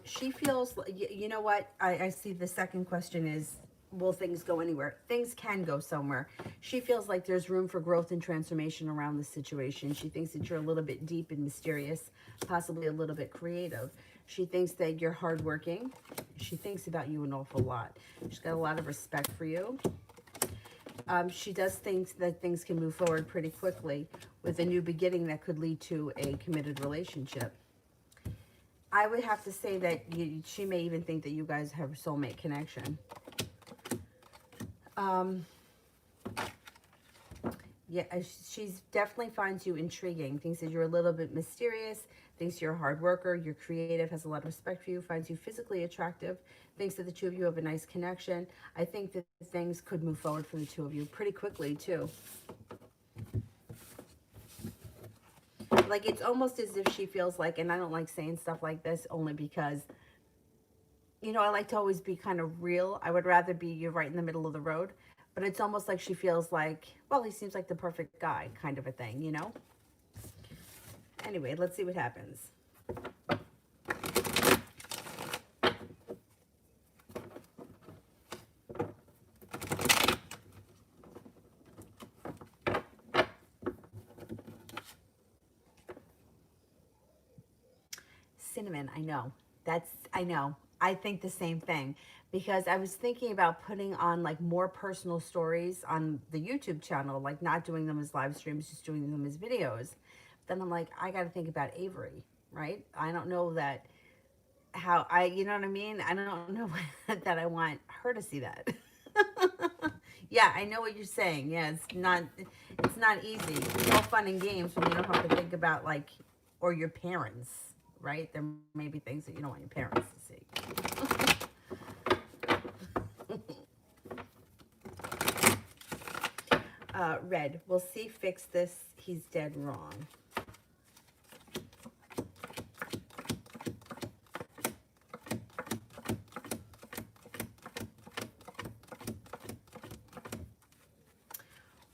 She feels, you know what? I see the second question is, will things go anywhere? Things can go somewhere. She feels like there's room for growth and transformation around the situation. She thinks that you're a little bit deep and mysterious, possibly a little bit creative. She thinks that you're hardworking. She thinks about you an awful lot. She's got a lot of respect for you. She does think that things can move forward pretty quickly with a new beginning that could lead to a committed relationship. I would have to say that she may even think that you guys have a soulmate connection. Yeah, she's definitely finds you intriguing. Thinks that you're a little bit mysterious. Thinks you're a hard worker. You're creative. Has a lot of respect for you. Finds you physically attractive. Thinks that the two of you have a nice connection. I think that things could move forward for the two of you pretty quickly too. Like, it's almost as if she feels like, and I don't like saying stuff like this only because, you know, I like to always be kind of real. I would rather be you right in the middle of the road. But it's almost like she feels like, well, he seems like the perfect guy kind of a thing, you know? Anyway, let's see what happens. Cinnamon, I know. I know. I think the same thing because I was thinking about putting on like more personal stories on the YouTube channel, like not doing them as live streams, just doing them as videos. Then I'm like, I got to think about Avery, right? I don't know that you know what I mean? I don't know that I want her to see that. Yeah, I know what you're saying. Yeah, it's not easy. It's all fun and games when you don't have to think about like, or your parents, right? There may be things that you don't want your parents to see. Red, we'll see, fix this. He's dead wrong.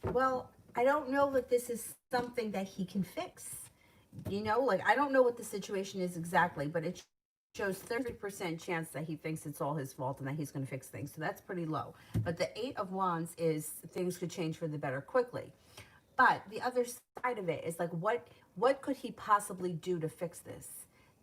Well, I don't know that this is something that he can fix. You know, like, I don't know what the situation is exactly, but it shows 30% chance that he thinks it's all his fault and that he's going to fix things. So that's pretty low. But the 8 of Wands is things could change for the better quickly. But the other side of it is like, what could he possibly do to fix this?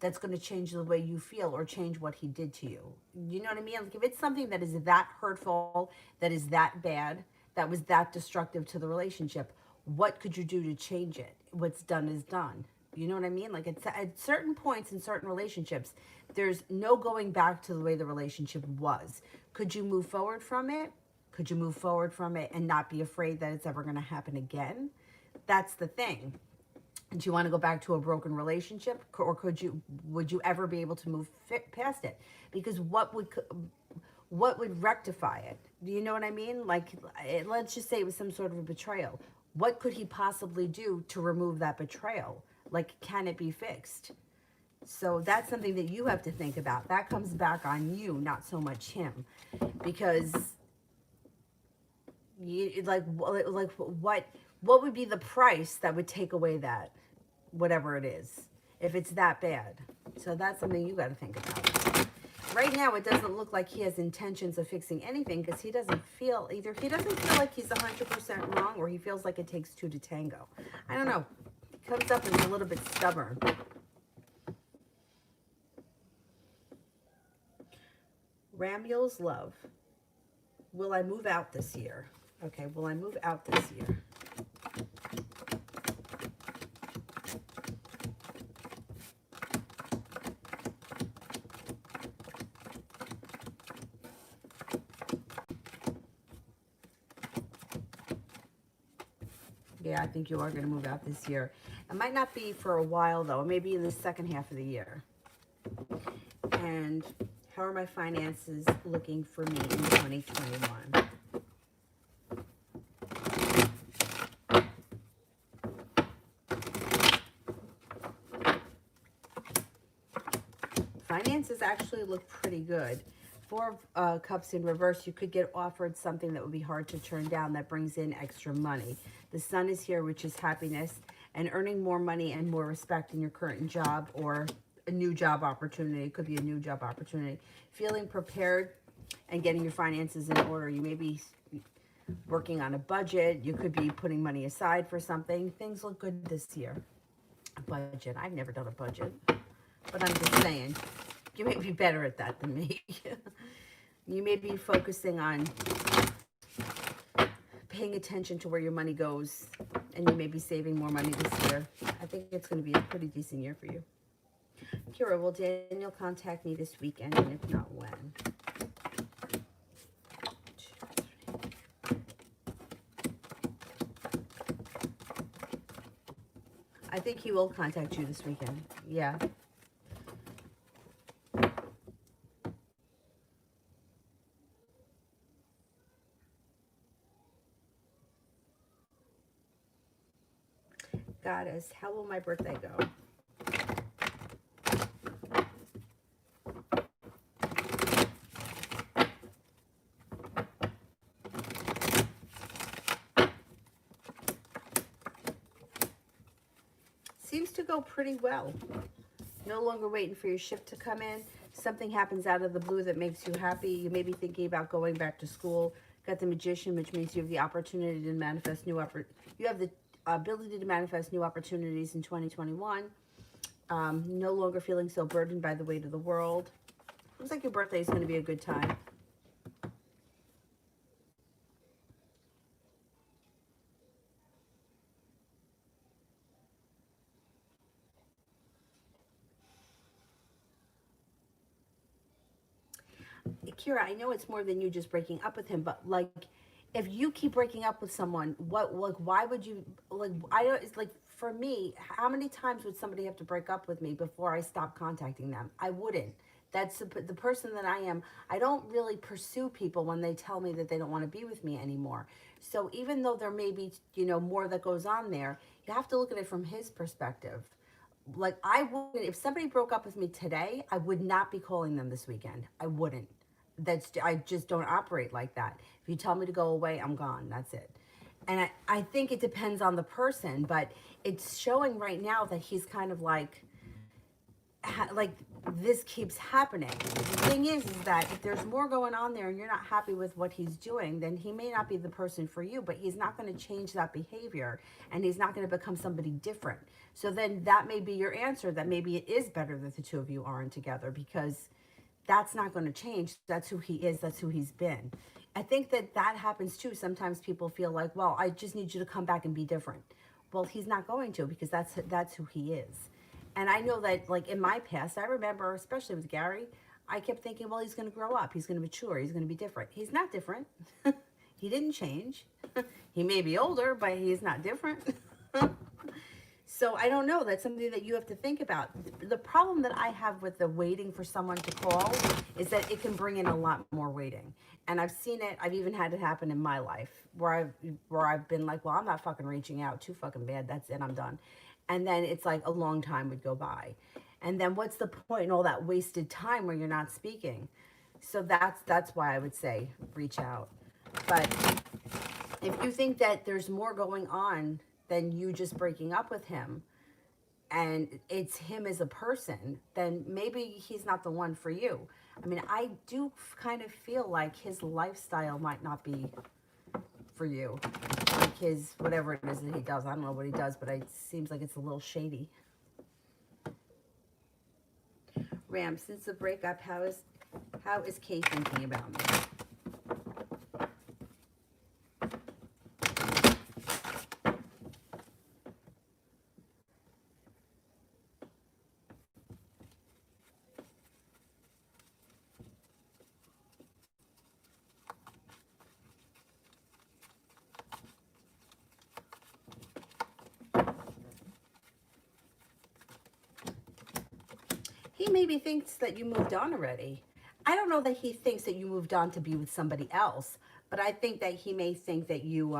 That's going to change the way you feel or change what he did to you. You know what I mean? Like, if it's something that is that hurtful, that is that bad, that was that destructive to the relationship, what could you do to change it? What's done is done. You know what I mean? Like, at certain points in certain relationships, there's no going back to the way the relationship was. Could you move forward from it? Could you move forward from it and not be afraid that it's ever going to happen again? That's the thing. Do you want to go back to a broken relationship, or would you ever be able to move past it? Because what would rectify it? Do you know what I mean? Like, let's just say it was some sort of a betrayal. What could he possibly do to remove that betrayal? Like, can it be fixed? So that's something that you have to think about. That comes back on you, not so much him, because what would be the price that would take away that, whatever it is, if it's that bad? So that's something you got to think about. Right now, it doesn't look like he has intentions of fixing anything because he doesn't feel like he's 100% wrong, or he feels like it takes 2 to tango. I don't know. He comes up as a little bit stubborn. Ramuel's love. Will I move out this year? Okay, will I move out this year? Yeah, I think you are going to move out this year. It might not be for a while, though. Maybe in the second half of the year. And how are my finances looking for me in 2021? Finances actually look pretty good. 4 of Cups in reverse, you could get offered something that would be hard to turn down that brings in extra money. The Sun is here, which is happiness, and earning more money and more respect in your current job or a new job opportunity. It could be a new job opportunity. Feeling prepared and getting your finances in order. You may be working on a budget. You could be putting money aside for something. Things look good this year. A budget. I've never done a budget, but I'm just saying. You may be better at that than me. You may be focusing on paying attention to where your money goes, and you may be saving more money this year. I think it's going to be a pretty decent year for you. Kira, will Daniel contact me this weekend, and if not, when? I think he will contact you this weekend. Yeah. Goddess, how will my birthday go? Seems to go pretty well. No longer waiting for your shift to come in. Something happens out of the blue that makes you happy. You may be thinking about going back to school. Got the Magician, which means you have the opportunity to manifest you have the ability to manifest new opportunities in 2021. No longer feeling so burdened by the weight of the world. Looks like your birthday is going to be a good time. Kira, I know it's more than you just breaking up with him, but like, if you keep breaking up with someone, why would you, I don't, it's like, for me, how many times would somebody have to break up with me before I stop contacting them? I wouldn't. That's the person that I am. I don't really pursue people when they tell me that they don't want to be with me anymore. So even though there may be, more that goes on there, you have to look at it from his perspective. Like, I wouldn't, if somebody broke up with me today, I would not be calling them this weekend. I wouldn't. I just don't operate like that. If you tell me to go away, I'm gone. That's it. And I think it depends on the person, but it's showing right now that he's kind of like this keeps happening. The thing is that if there's more going on there and you're not happy with what he's doing, then he may not be the person for you, but he's not going to change that behavior, and he's not going to become somebody different. So then that may be your answer, that maybe it is better that the two of you aren't together, because that's not going to change. That's who he is. That's who he's been. I think that happens too. Sometimes people feel like, well, I just need you to come back and be different. Well, he's not going to, because that's who he is. And I know that, like, in my past, I remember, especially with Gary, I kept thinking, well, he's going to grow up. He's going to mature. He's going to be different. He's not different. He didn't change. He may be older, but he's not different. So I don't know. That's something that you have to think about. The problem that I have with the waiting for someone to call is that it can bring in a lot more waiting. And I've seen it. I've even had it happen in my life where I've been like, well, I'm not fucking reaching out. Too fucking bad. That's it. I'm done. And then it's like a long time would go by. And then what's the point in all that wasted time where you're not speaking? So that's why I would say reach out. But if you think that there's more going on than you just breaking up with him, and it's him as a person, then maybe he's not the one for you. I mean, I do kind of feel like his lifestyle might not be for you. Like his, whatever it is that he does. I don't know what he does, but it seems like it's a little shady. Ram, since the breakup, how is Kay thinking about me? He maybe thinks that you moved on already. I don't know that he thinks that you moved on to be with somebody else, but I think that he may think that you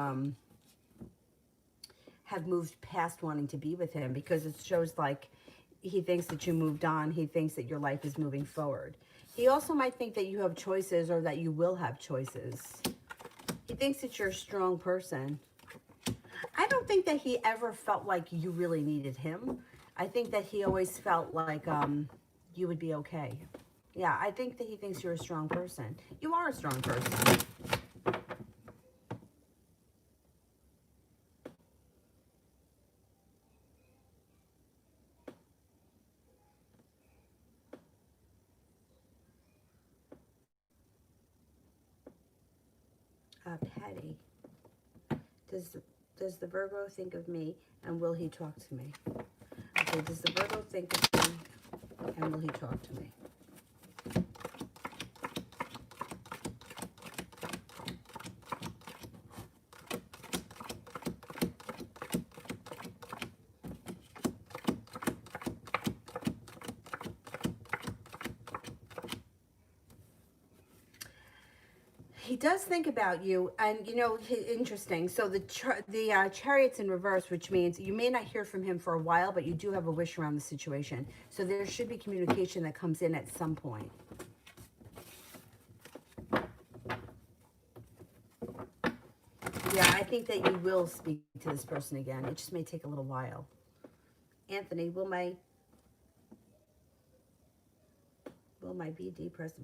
have moved past wanting to be with him, because it shows like he thinks that you moved on. He thinks that your life is moving forward. He also might think that you have choices, or that you will have choices. He thinks that you're a strong person. I don't think that he ever felt like you really needed him. I think that he always felt like you would be okay. Yeah, I think that he thinks you're a strong person. You are a strong person. Patty. Does does the Virgo think of me, and will he talk to me? Okay, does the Virgo think of me, and will he talk to me? He does think about you, and you know, interesting. So the chariot's in reverse, which means you may not hear from him for a while, but you do have a wish around the situation. So there should be communication that comes in at some point. Yeah, I think that you will speak to this person again. It just may take a little while. Anthony, will my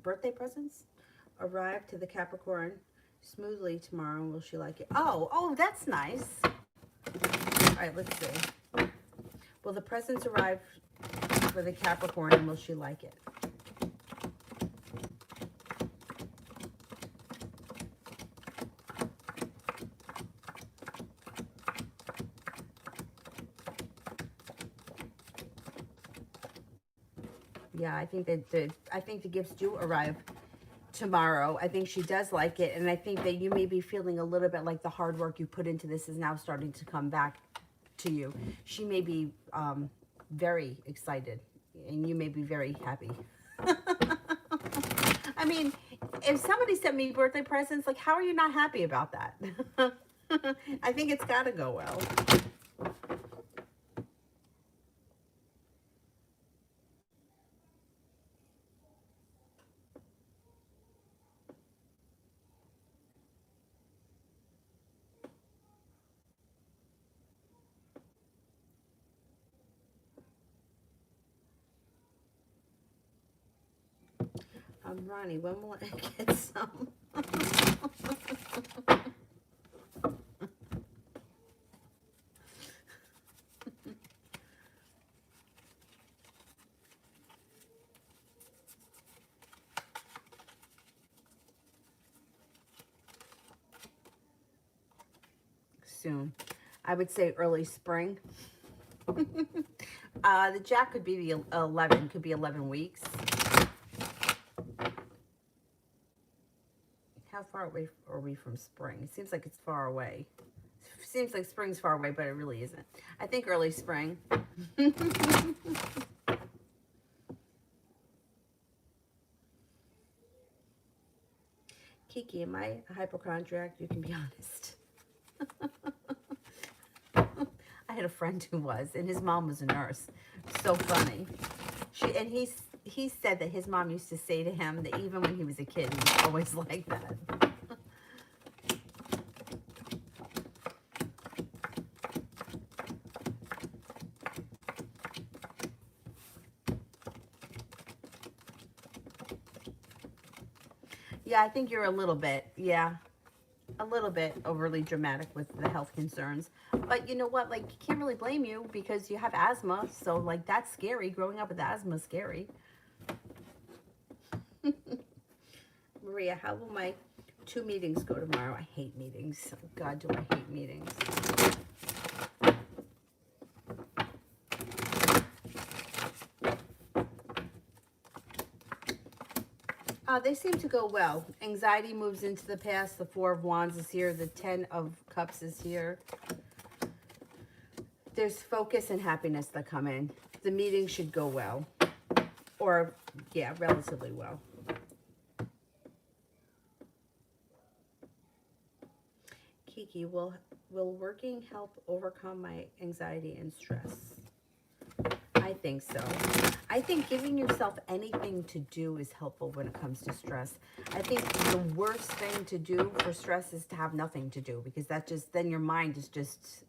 birthday presents arrive to the Capricorn smoothly tomorrow, and will she like it? Oh, that's nice. All right, let's see. Will the presents arrive for the Capricorn, and will she like it? Yeah, I think that the gifts do arrive tomorrow. I think she does like it, and I think that you may be feeling a little bit like the hard work you put into this is now starting to come back to you. She may be very excited, and you may be very happy. I mean, if somebody sent me birthday presents, like, how are you not happy about that? I think it's got to go well. Ronnie, when will I get some? Soon. I would say early spring. The Jack could be the 11, could be 11 weeks. How far away are we from spring? It seems like it's far away. It seems like spring's far away, but it really isn't. I think early spring. Kiki, am I a hypochondriac? You can be honest. I had a friend who was, and his mom was a nurse. So funny. He said that his mom used to say to him that even when he was a kid, he was always like that. Yeah, I think you're a little bit, a little bit overly dramatic with the health concerns. But you know what? Like, can't really blame you because you have asthma. So, like, that's scary. Growing up with asthma is scary. Maria, how will my 2 meetings go tomorrow? I hate meetings. Oh, God, do I hate meetings. They seem to go well. Anxiety moves into the past. The 4 of Wands is here. The 10 of Cups is here. There's focus and happiness that come in. The meeting should go well. Or, yeah, relatively well. Kiki, will working help overcome my anxiety and stress? I think so. I think giving yourself anything to do is helpful when it comes to stress. I think the worst thing to do for stress is to have nothing to do, because that just, then your mind is just,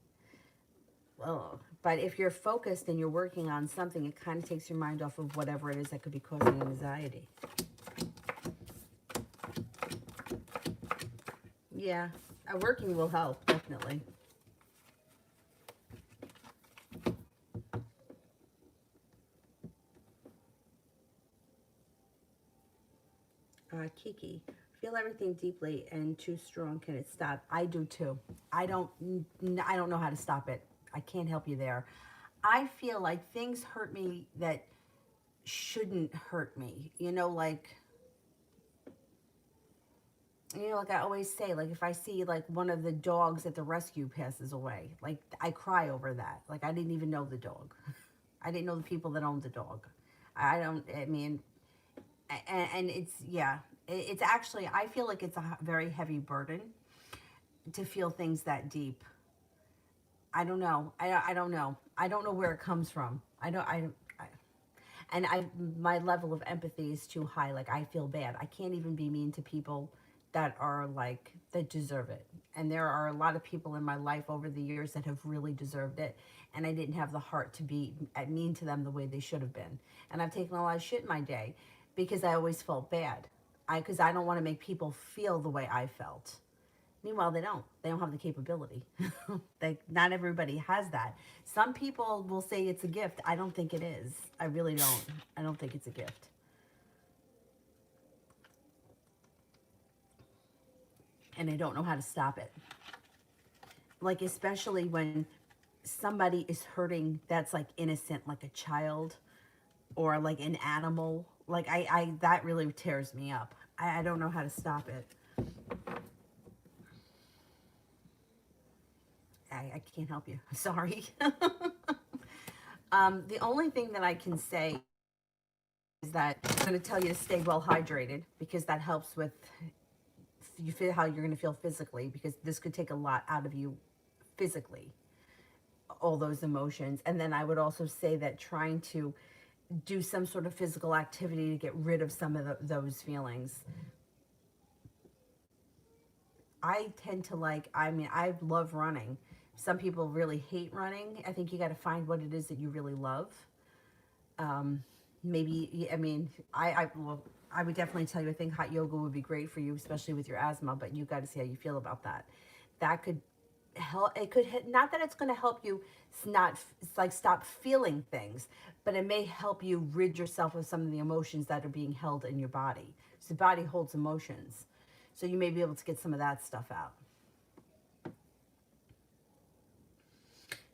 well, but if you're focused and you're working on something, it kind of takes your mind off of whatever it is that could be causing anxiety. Yeah, working will help, definitely. Kiki, feel everything deeply and too strong. Can it stop? I do too. I don't know how to stop it. I can't help you there. I feel like things hurt me that shouldn't hurt me. Like I always say, like if I see like one of the dogs at the rescue passes away, like I cry over that. Like I didn't even know the dog. I didn't know the people that owned the dog. I mean, and it's, yeah, it's actually, I feel like it's a very heavy burden to feel things that deep. I don't know. I don't know. I don't know where it comes from. I and I my level of empathy is too high. Like I feel bad. I can't even be mean to people that are like that deserve it. And there are a lot of people in my life over the years that have really deserved it, and I didn't have the heart to be mean to them the way they should have been. And I've taken a lot of shit in my day because I always felt bad. Because I don't want to make people feel the way I felt. Meanwhile, they don't. They don't have the capability. Like, not everybody has that. Some people will say it's a gift. I don't think it is. I really don't. I don't think it's a gift. And I don't know how to stop it. Like, especially when somebody is hurting that's like innocent, like a child or like an animal. Like, that really tears me up. I don't know how to stop it. I can't help you. Sorry. The only thing that I can say is that I'm going to tell you to stay well hydrated, because that helps with you feel how you're going to feel physically, because this could take a lot out of you physically, all those emotions. And then I would also say that trying to do some sort of physical activity to get rid of some of those feelings. I tend to I love running. Some people really hate running. I think you got to find what it is that you really love. Maybe, I mean, well, I would definitely tell you, I think hot yoga would be great for you, especially with your asthma, but you got to see how you feel about that. That could help. It could, not that it's going to help you not like stop feeling things, but it may help you rid yourself of some of the emotions that are being held in your body. So the body holds emotions. So you may be able to get some of that stuff out.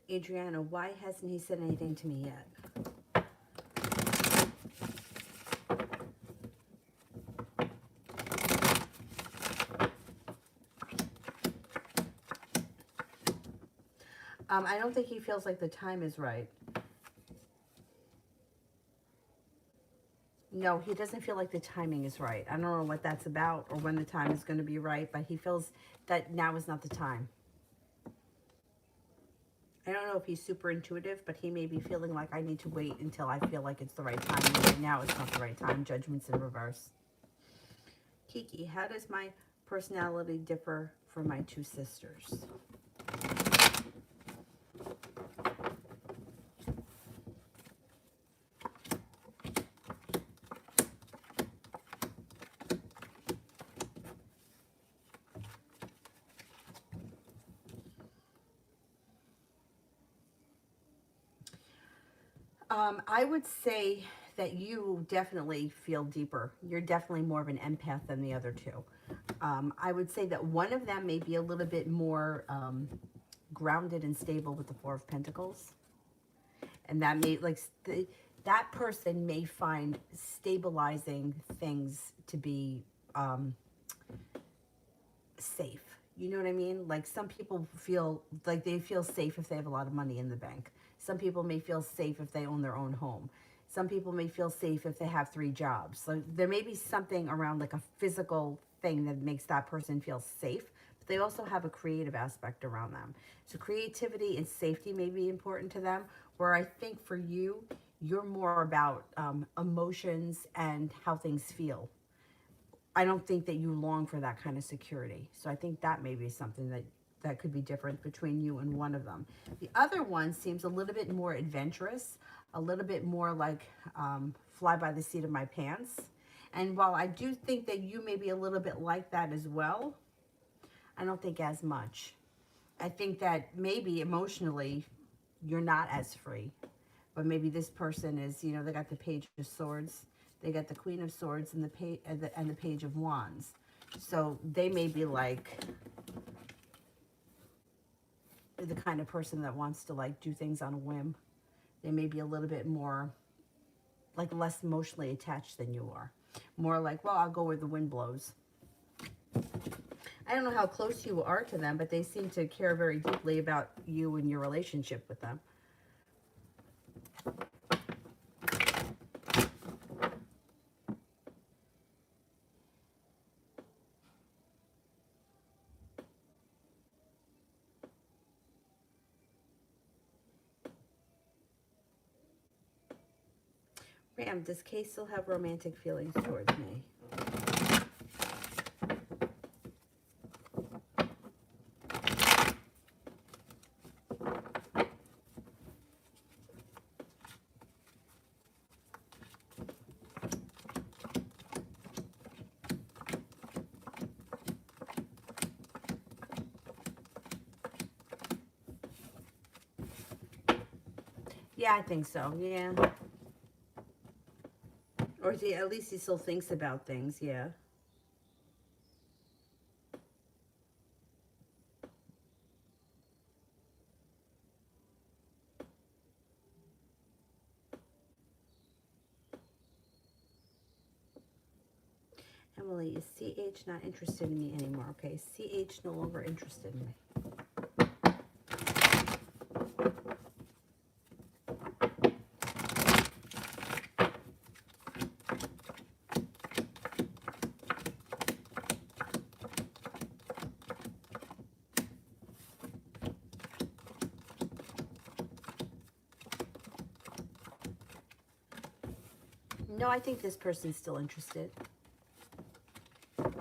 Adriana, why hasn't he said anything to me yet? I don't think he feels like the time is right. No, he doesn't feel like the timing is right. I don't know what that's about or when the time is going to be right, but he feels that now is not the time. I don't know if he's super intuitive, but he may be feeling like I need to wait until I feel like it's the right time. And right now it's not the right time. Judgment's in reverse. Kiki, how does my personality differ from my two sisters? I would say that you definitely feel deeper. You're definitely more of an empath than the other two. I would say that one of them may be a little bit more grounded and stable with the Four of Pentacles. And that may, like, that person may find stabilizing things to be safe. You know what I mean? Like, some people feel like they feel safe if they have a lot of money in the bank. Some people may feel safe if they own their own home. Some people may feel safe if they have 3 jobs. So there may be something around like a physical thing that makes that person feel safe, but they also have a creative aspect around them. So creativity and safety may be important to them, where I think for you, you're more about emotions and how things feel. I don't think that you long for that kind of security. So I think that may be something that could be different between you and one of them. The other one seems a little bit more adventurous, a little bit more like fly by the seat of my pants. And while I do think that you may be a little bit like that as well, I don't think as much. I think that maybe emotionally you're not as free, but maybe this person is, they got the Page of Swords. They got the Queen of Swords and the Page of Wands. So they may be like the kind of person that wants to like do things on a whim. They may be a little bit more like less emotionally attached than you are. More like, well, I'll go where the wind blows. I don't know how close you are to them, but they seem to care very deeply about you and your relationship with them. Ram, does Kay still have romantic feelings towards me? Yeah, I think so. Yeah. Or at least he still thinks about things. Yeah. Emily, is CH not interested in me anymore? Okay, CH no longer interested in me. No, I think this person's still interested. What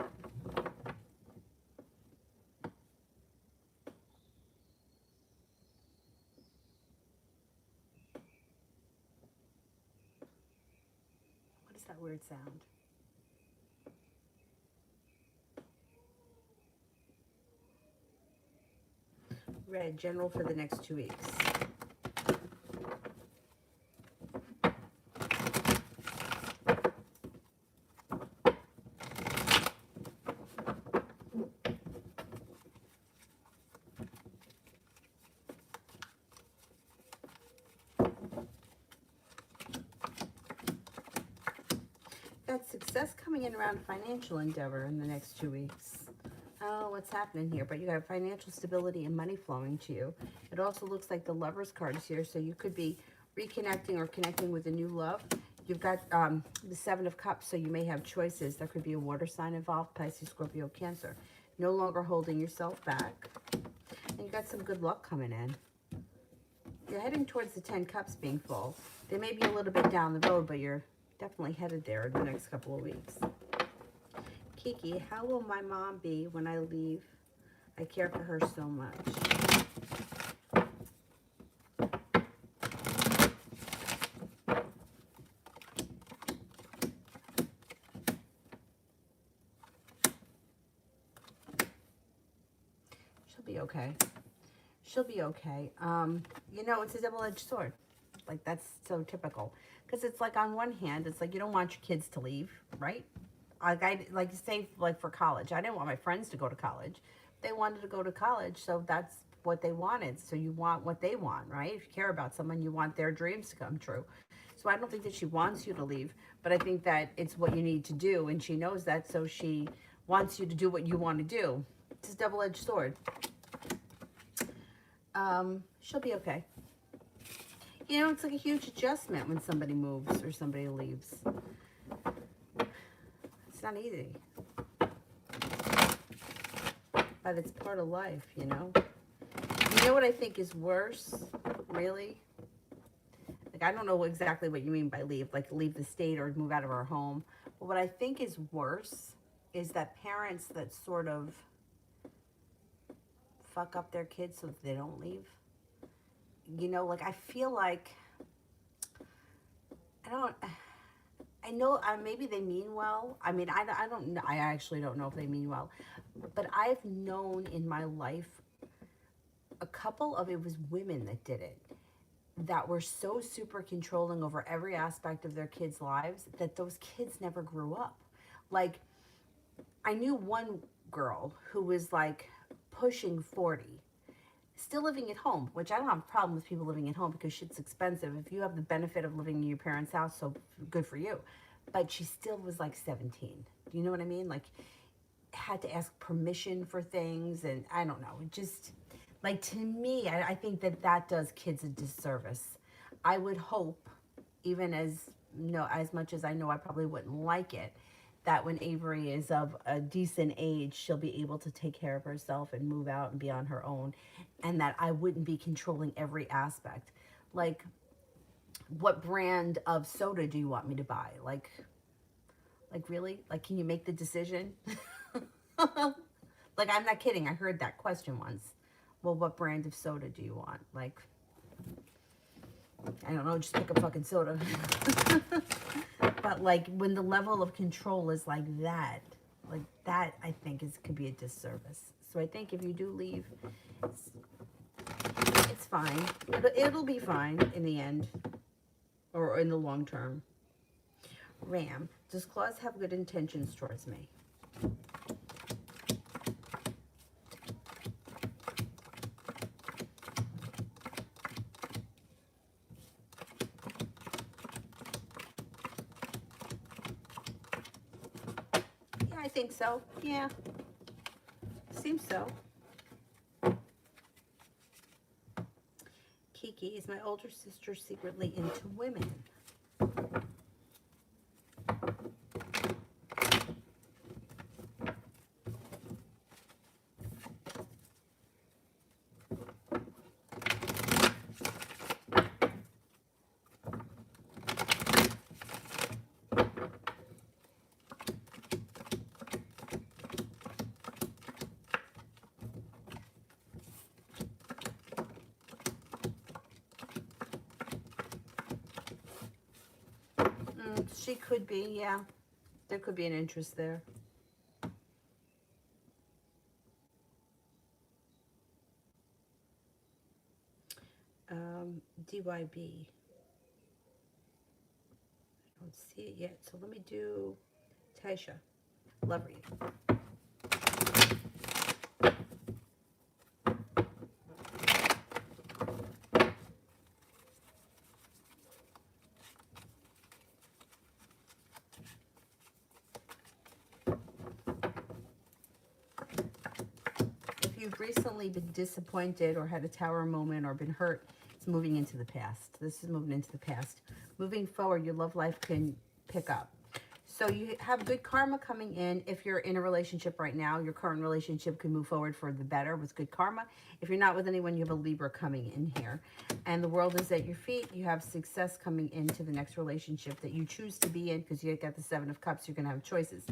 is that weird sound? Red, general for the next 2 weeks. Got success coming in around financial endeavor in the next 2 weeks. Oh, what's happening here? But you have financial stability and money flowing to you. It also looks like the Lover's card is here, so you could be reconnecting or connecting with a new love. You've got the Seven of Cups, so you may have choices. There could be a water sign involved, Pisces, Scorpio, Cancer. No longer holding yourself back. And you got some good luck coming in. You're heading towards the 10 Cups being full. They may be a little bit down the road, but you're definitely headed there in the next couple of weeks. Kiki, how will my mom be when I leave? I care for her so much. She'll be okay. She'll be okay. You know, it's a double-edged sword. Like, that's so typical. Because it's like, on one hand, it's like you don't want your kids to leave, right? Like say, like for college. I didn't want my friends to go to college. They wanted to go to college, so that's what they wanted. So you want what they want, right? If you care about someone, you want their dreams to come true. So I don't think that she wants you to leave, but I think that it's what you need to do, and she knows that, so she wants you to do what you want to do. It's a double-edged sword. She'll be okay. You know, it's like a huge adjustment when somebody moves or somebody leaves. It's not easy. But it's part of life, you know? You know what I think is worse, really? Like, I don't know exactly what you mean by leave, like leave the state or move out of our home. But what I think is worse is that parents that sort of fuck up their kids so that they don't leave. You know, like, I feel like, I know maybe they mean well. I mean, I don't know. I actually don't know if they mean well. But I've known in my life a couple of, it was women that did it. that were so super controlling over every aspect of their kids' lives that those kids never grew up. Like, I knew one girl who was like pushing 40, still living at home, which I don't have a problem with people living at home because shit's expensive. If you have the benefit of living in your parents' house, so good for you. But she still was like 17. Do you know what I mean? Like, had to ask permission for things, and I don't know. It just, like, to me, I think that that does kids a disservice. I would hope, even as no, as much as I know I probably wouldn't like it, that when Avery is of a decent age, she'll be able to take care of herself and move out and be on her own, and that I wouldn't be controlling every aspect. Like, what brand of soda do you want me to buy? Like really? Like, can you make the decision? Like, I'm not kidding. I heard that question once. Well, what brand of soda do you want? Like, I don't know, just pick a fucking soda. But like, when the level of control is like that, I think could be a disservice. So I think if you do leave, it's, it's fine. It'll be fine in the end, or in the long term. Ram, does Claus have good intentions towards me? Yeah, I think so. Yeah, seems so. Kiki, is my older sister secretly into women? She could be, yeah. There could be an interest there. DYB. I don't see it yet, so let me do Taisha. Love read. If you've recently been disappointed or had a tower moment or been hurt, it's moving into the past. This is moving into the past. Moving forward, your love life can pick up. So you have good karma coming in. If you're in a relationship right now, your current relationship can move forward for the better with good karma. If you're not with anyone, you have a Libra coming in here. And the world is at your feet. You have success coming into the next relationship that you choose to be in, because you got the Seven of Cups. You're going to have choices.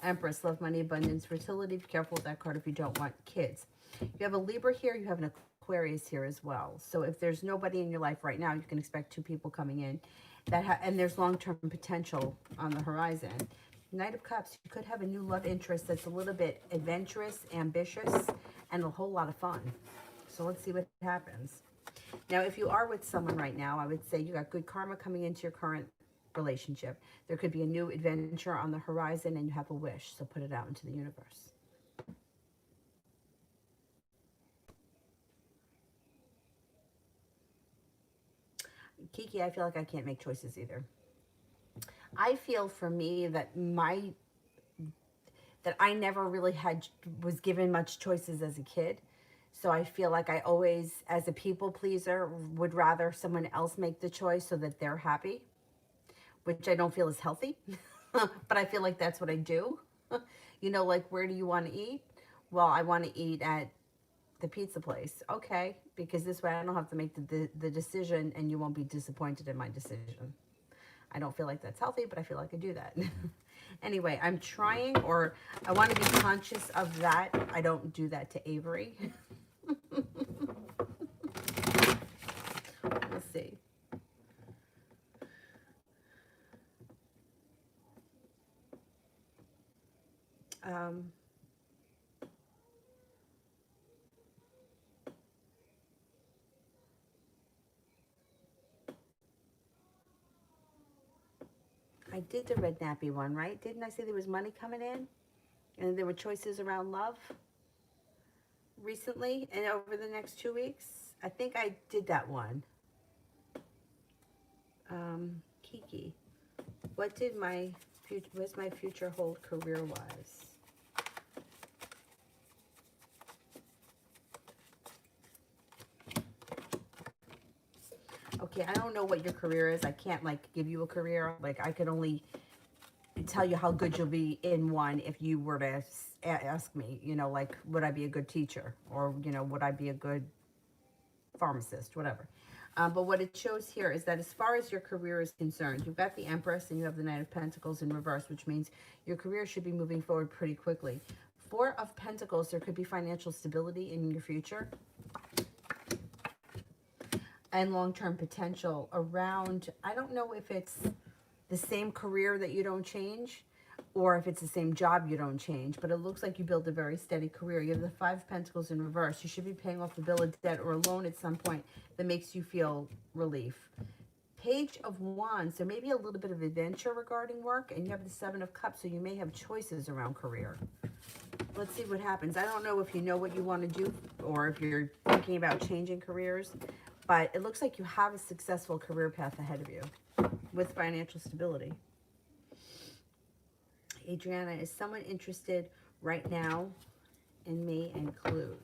Empress, love, money, abundance, fertility. Be careful with that card if you don't want kids. You have a Libra here. You have an Aquarius here as well. So if there's nobody in your life right now, you can expect two people coming in. And there's long-term potential on the horizon. Knight of Cups, you could have a new love interest that's a little bit adventurous, ambitious, and a whole lot of fun. So let's see what happens. Now, if you are with someone right now, I would say you got good karma coming into your current relationship. There could be a new adventure on the horizon, and you have a wish. So put it out into the universe. Kiki, I feel like I can't make choices either. I feel for me that I never really was given much choices as a kid. So I feel like I always, as a people pleaser, would rather someone else make the choice so that they're happy, which I don't feel is healthy. But I feel like that's what I do. You know, like, where do you want to eat? Well, I want to eat at the pizza place. Okay, because this way I don't have to make the decision, and you won't be disappointed in my decision. I don't feel like that's healthy, but I feel like I do that. Anyway, I'm trying, or I want to be conscious of that. I don't do that to Avery. We'll see. Um, I did the red nappy one, right? Didn't I say there was money coming in? And there were choices around love recently and over the next 2 weeks? I think I did that one. Kiki, what did my future, what's my future hold career-wise? Okay, I don't know what your career is. I can't like give you a career. Like I could only tell you how good you'll be in one if you were to ask me, you know, like would I be a good teacher, or you know, would I be a good pharmacist, whatever. But what it shows here is that as far as your career is concerned, you've got the Empress and you have the Knight of Pentacles in reverse, which means your career should be moving forward pretty quickly. Four of Pentacles, there could be financial stability in your future and long-term potential around, I don't know if it's the same career that you don't change or if it's the same job you don't change, but it looks like you build a very steady career. You have the Five of Pentacles in reverse. You should be paying off a bill of debt or a loan at some point that makes you feel relief. Page of Wands, there may be a little bit of adventure regarding work, and you have the Seven of Cups, so you may have choices around career. Let's see what happens. I don't know if you know what you want to do or if you're thinking about changing careers, but it looks like you have a successful career path ahead of you with financial stability. Adriana, is someone interested right now in me and clues?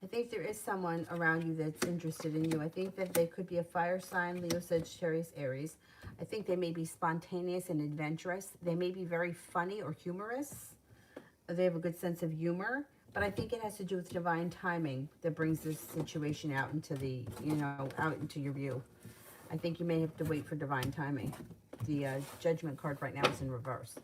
I think there is someone around you that's interested in you. I think that they could be a fire sign, Leo, Sagittarius, Aries. I think they may be spontaneous and adventurous. They may be very funny or humorous. They have a good sense of humor, but I think it has to do with divine timing that brings this situation out into the, you know, out into your view. I think you may have to wait for divine timing. The Judgment card right now is in reverse.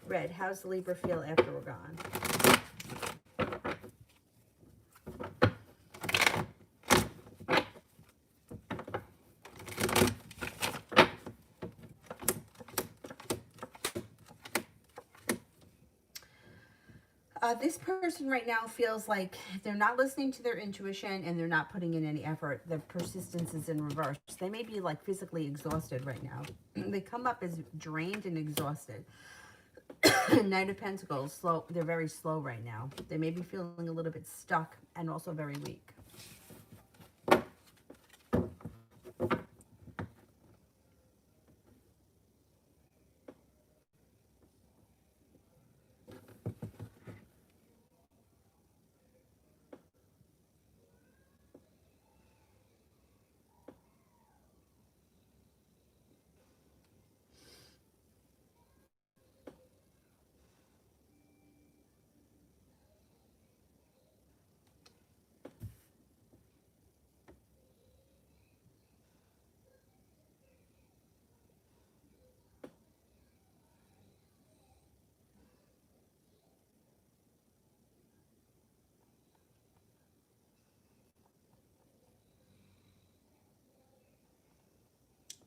Red, how's Libra feel after we're gone? This person right now feels like they're not listening to their intuition and they're not putting in any effort. Their persistence is in reverse. They may be like physically exhausted right now. They come up as drained and exhausted. Knight of Pentacles, slow. They're very slow right now. They may be feeling a little bit stuck and also very weak.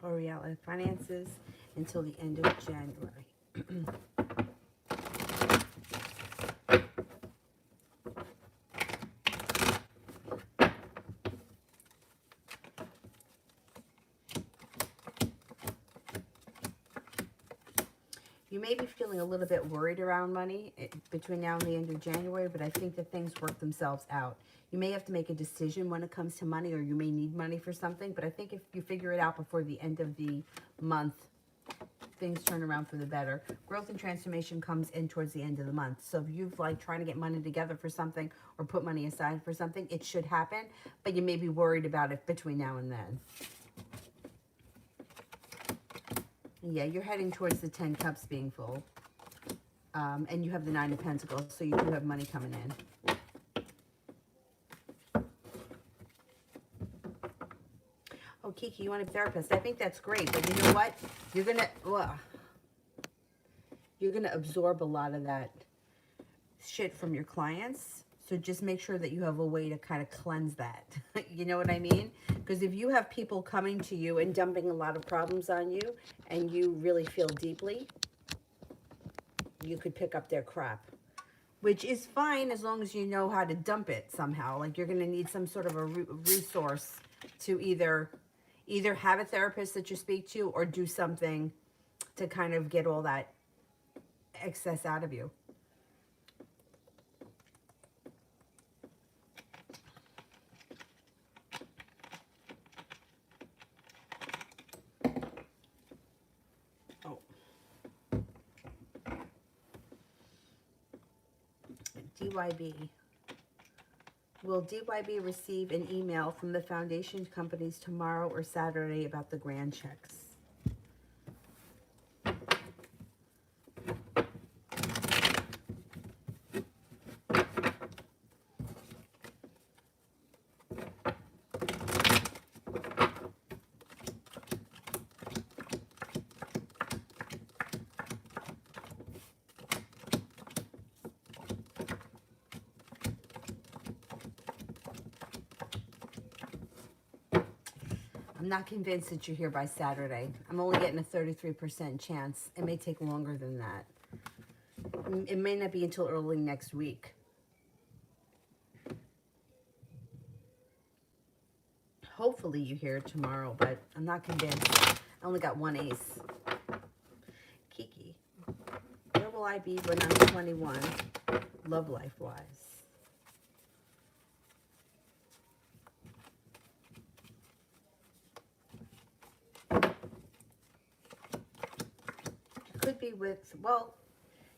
Oriella, finances until the end of January. You may be feeling a little bit worried around money between now and the end of January, but I think that things work themselves out. You may have to make a decision when it comes to money, or you may need money for something, but I think if you figure it out before the end of the month, things turn around for the better. Growth and transformation comes in towards the end of the month. So if you've like trying to get money together for something or put money aside for something, it should happen, but you may be worried about it between now and then. Yeah, you're heading towards the 10 cups being full. And you have the Nine of Pentacles, so you do have money coming in. Oh, Kiki, you want a therapist? I think that's great, but you know what? You're gonna absorb a lot of that shit from your clients. So just make sure that you have a way to kind of cleanse that. You know what I mean? Because if you have people coming to you and dumping a lot of problems on you, and you really feel deeply, you could pick up their crap. Which is fine as long as you know how to dump it somehow. Like you're going to need some sort of a resource to either have a therapist that you speak to or do something to kind of get all that excess out of you. Oh. DYB. Will DYB receive an email from the foundation companies tomorrow or Saturday about the grand checks? I'm not convinced that you're here by Saturday. I'm only getting a 33% chance. It may take longer than that. It may not be until early next week. Hopefully you hear it tomorrow, but I'm not convinced. I only got one ace. Kiki, where will I be when I'm 21, love life-wise? Could be with, well,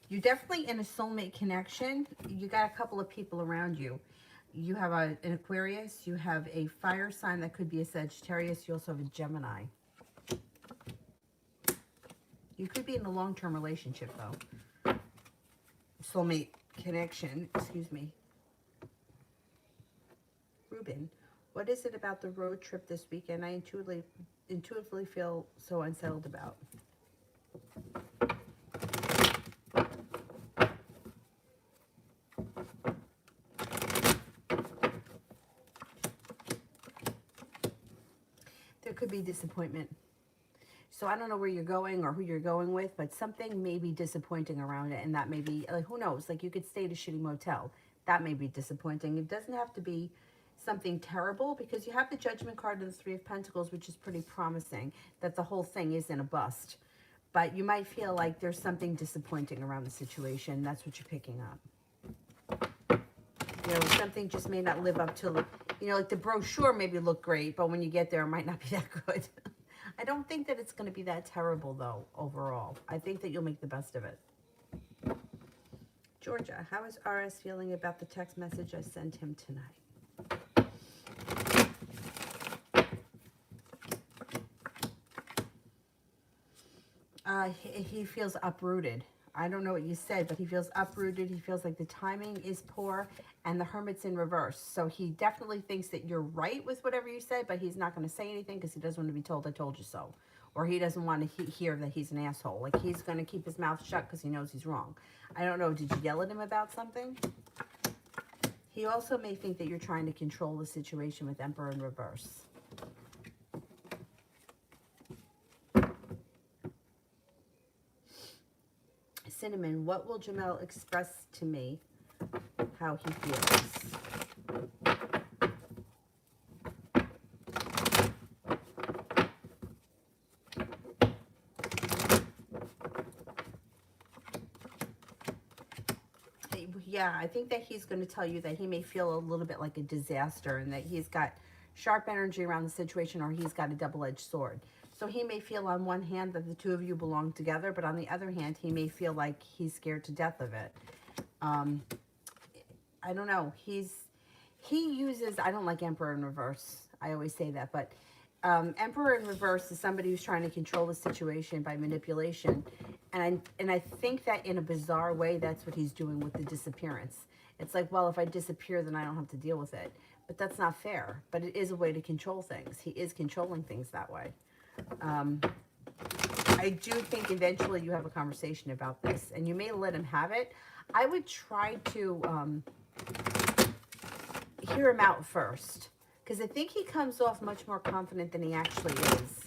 you're definitely in a soulmate connection. You got a couple of people around you. You have an Aquarius. You have a fire sign that could be a Sagittarius. You also have a Gemini. You could be in a long-term relationship, though. Soulmate connection. Excuse me. Ruben, what is it about the road trip this weekend I intuitively feel so unsettled about? There could be disappointment. So I don't know where you're going or who you're going with, but something may be disappointing around it. And that may be, like, who knows? Like, you could stay at a shitty motel. That may be disappointing. It doesn't have to be something terrible, because you have the Judgment card of the Three of Pentacles, which is pretty promising that the whole thing isn't a bust. But you might feel like there's something disappointing around the situation. That's what you're picking up. You know, something just may not live up to, you know, like the brochure maybe look great, but when you get there, it might not be that good. I don't think that it's going to be that terrible, though, overall. I think that you'll make the best of it. Georgia, how is RS feeling about the text message I sent him tonight? He feels uprooted. I don't know what you said, but he feels uprooted. He feels like the timing is poor, and the Hermit's in reverse. So he definitely thinks that you're right with whatever you said, but he's not going to say anything because he doesn't want to be told, I told you so. Or he doesn't want to hear that he's an asshole. Like, he's going to keep his mouth shut because he knows he's wrong. I don't know. Did you yell at him about something? He also may think that you're trying to control the situation with Emperor in reverse. Cinnamon, what will Jamel express to me how he feels? Yeah, I think that he's going to tell you that he may feel a little bit like a disaster, and that he's got sharp energy around the situation, or he's got a double-edged sword. So he may feel on one hand that the two of you belong together, but on the other hand, he may feel like he's scared to death of it. I don't know. He uses, I don't like Emperor in reverse. I always say that, but Emperor in reverse is somebody who's trying to control the situation by manipulation. And I think that in a bizarre way, that's what he's doing with the disappearance. It's like, well, if I disappear, then I don't have to deal with it. But that's not fair. But it is a way to control things. He is controlling things that way. I do think eventually you have a conversation about this, and you may let him have it. I would try to hear him out first, because I think he comes off much more confident than he actually is.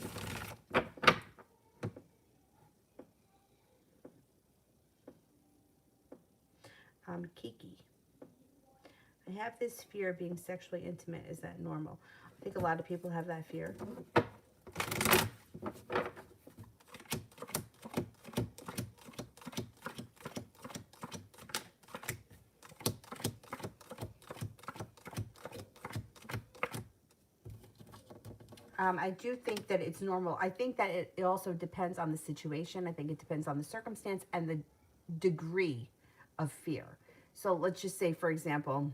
Kiki. I have this fear of being sexually intimate. Is that normal? I think a lot of people have that fear. I do think that it's normal. I think that it also depends on the situation. I think it depends on the circumstance and the degree of fear. So let's just say, for example,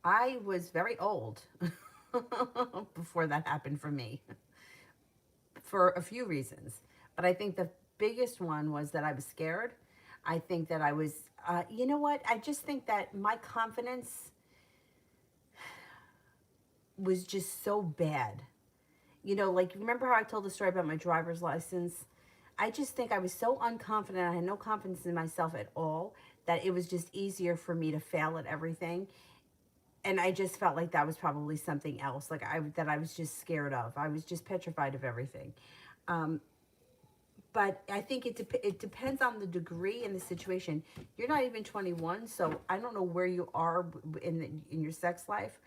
I was very old before that happened for me for a few reasons. But I think the biggest one was that I was scared. I think that I was, you know what? I just think that my confidence was just so bad. You know, like, remember how I told the story about my driver's license? I just think I was so unconfident. I had no confidence in myself at all, that it was just easier for me to fail at everything. And I just felt like that was probably something else, like that I was just scared of. I was just petrified of everything. But I think it depends on the degree and the situation. You're not even 21, so I don't know where you are in your sex life.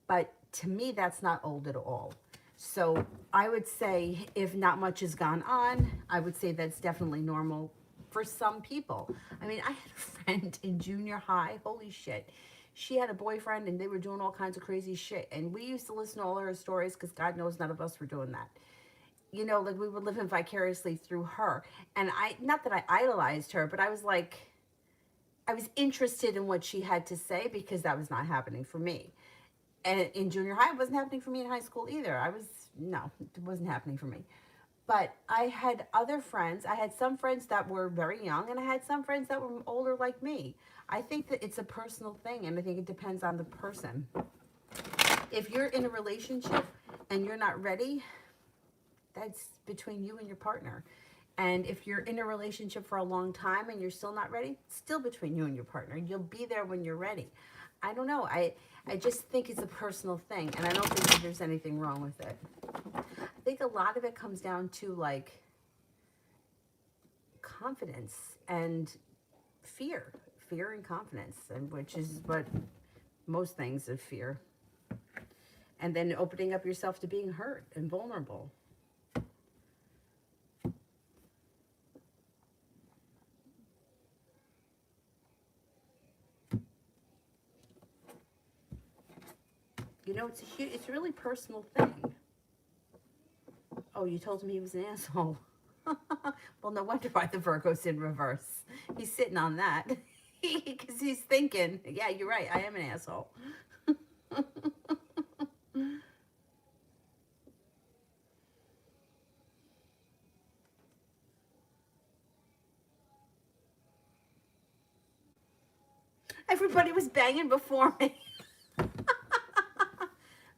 But to me, that's not old at all. So I would say if not much has gone on, I would say that's definitely normal for some people. I mean, I had a friend in junior high. Holy shit. She had a boyfriend and they were doing all kinds of crazy shit. And we used to listen to all her stories because God knows none of us were doing that. You know, like, we were living vicariously through her. And not that I idolized her, but I was like, I was interested in what she had to say because that was not happening for me. And in junior high, it wasn't happening for me in high school either. No, it wasn't happening for me. But I had other friends. I had some friends that were very young, and I had some friends that were older like me. I think that it's a personal thing, and I think it depends on the person. If you're in a relationship and you're not ready, that's between you and your partner. And if you're in a relationship for a long time and you're still not ready, it's still between you and your partner. You'll be there when you're ready. I don't know. I just think it's a personal thing, and I don't think that there's anything wrong with it. I think a lot of it comes down to, like, confidence and fear and confidence, and which is what most things of fear. And then opening up yourself to being hurt and vulnerable. You know, it's a really personal thing. Oh, you told him he was an asshole. Well, no wonder why the Virgo's in reverse. He's sitting on that. Because he's thinking, yeah, you're right, I am an asshole. Everybody was banging before me.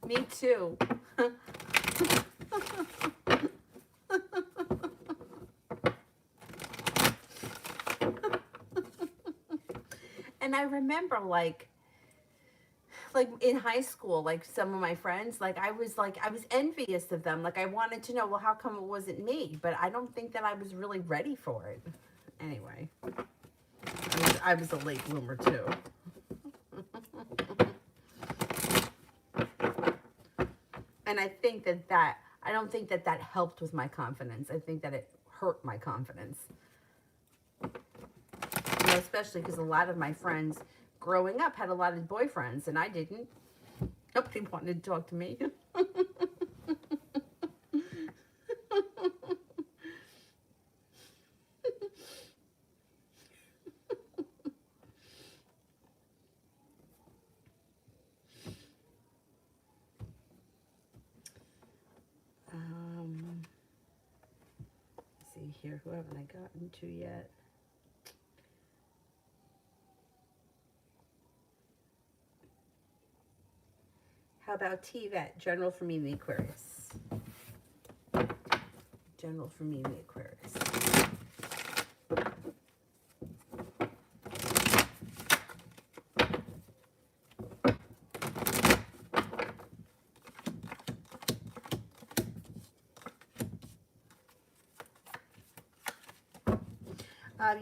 Me too. And I remember, like in high school, like, some of my friends, like, I was envious of them. Like, I wanted to know, well, how come it wasn't me? But I don't think that I was really ready for it. Anyway, I was a late bloomer too. And I think I don't think that helped with my confidence. I think that it hurt my confidence. You know, especially because a lot of my friends growing up had a lot of boyfriends, and I didn't. Nobody wanted to talk to me. here? Who haven't I gotten to yet? How about T-Vet, general for me and the Aquarius? General for me and the Aquarius.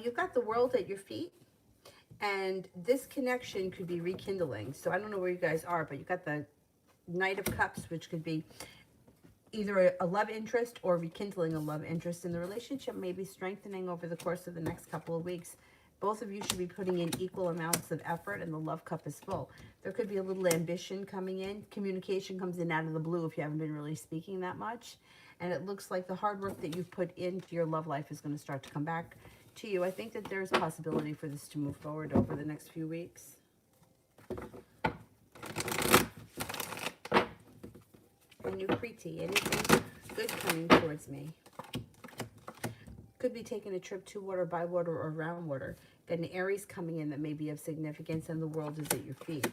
You've got the world at your feet, and this connection could be rekindling. So I don't know where you guys are, but you've got the Knight of Cups, which could be either a love interest or rekindling a love interest in the relationship, maybe strengthening over the course of the next couple of weeks. Both of you should be putting in equal amounts of effort, and the love cup is full. There could be a little ambition coming in. Communication comes in out of the blue if you haven't been really speaking that much. And it looks like the hard work that you've put into your love life is going to start to come back to you. I think that there's a possibility for this to move forward over the next few weeks. And you pretty, anything good coming towards me? Could be taking a trip to water, by water, or around water. Got an Aries coming in that may be of significance, and the world is at your feet.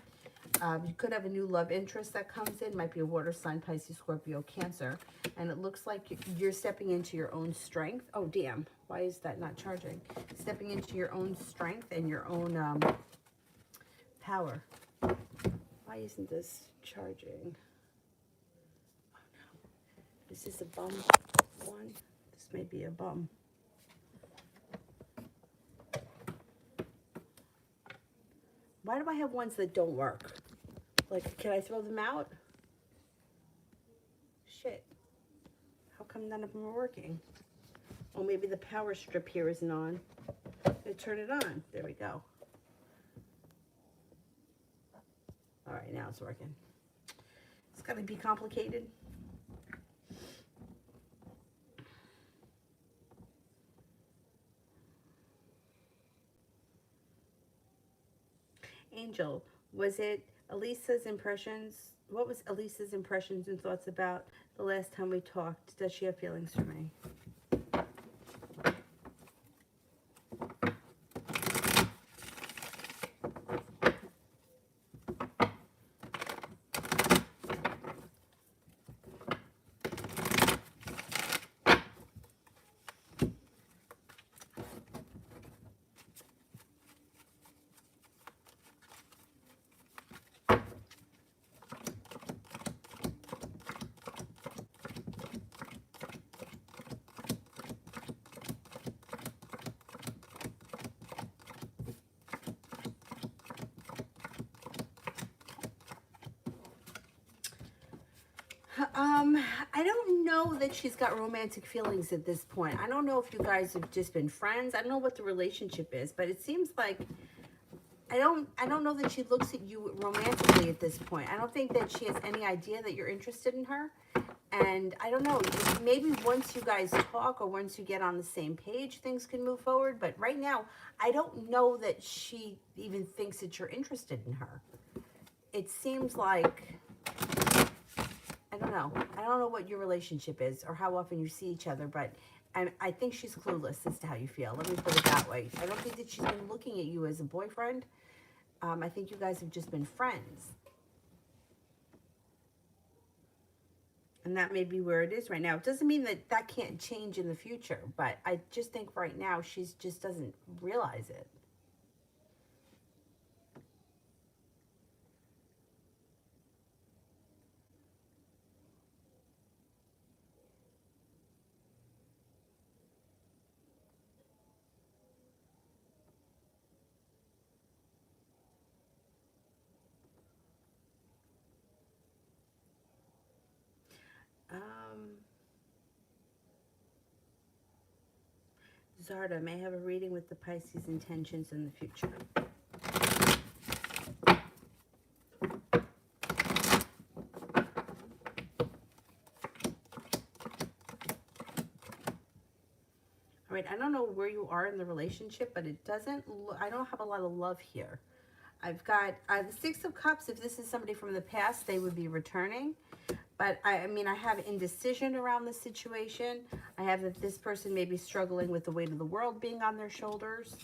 You could have a new love interest that comes in. Might be a water sign, Pisces, Scorpio, Cancer. And it looks like you're stepping into your own strength. Oh, damn. Why is that not charging? Stepping into your own strength and your own power. Why isn't this charging? Oh, no. Is this a bum one? This may be a bum. Why do I have ones that don't work? Like, can I throw them out? Shit. How come none of them are working? Oh, maybe the power strip here isn't on. Turn it on. There we go. All right, now it's working. It's got to be complicated. Angel, was it Elisa's impressions? What was Elisa's impressions and thoughts about the last time we talked? Does she have feelings for me? I don't know that she's got romantic feelings at this point. I don't know if you guys have just been friends. I don't know what the relationship is, but it seems like I don't know that she looks at you romantically at this point. I don't think that she has any idea that you're interested in her. And I don't know, maybe once you guys talk or once you get on the same page, things can move forward. But right now, I don't know that she even thinks that you're interested in her. It seems like, I don't know. I don't know what your relationship is or how often you see each other, but I think she's clueless as to how you feel. Let me put it that way. I don't think that she's been looking at you as a boyfriend. I think you guys have just been friends. And that may be where it is right now. It doesn't mean that that can't change in the future, but I just think right now she just doesn't realize it. Zarda may have a reading with the Pisces intentions in the future. All right, I don't know where you are in the relationship, but it doesn't, I don't have a lot of love here. I've got the Six of Cups. If this is somebody from the past, they would be returning. But I mean, I have indecision around the situation. I have that this person may be struggling with the weight of the world being on their shoulders.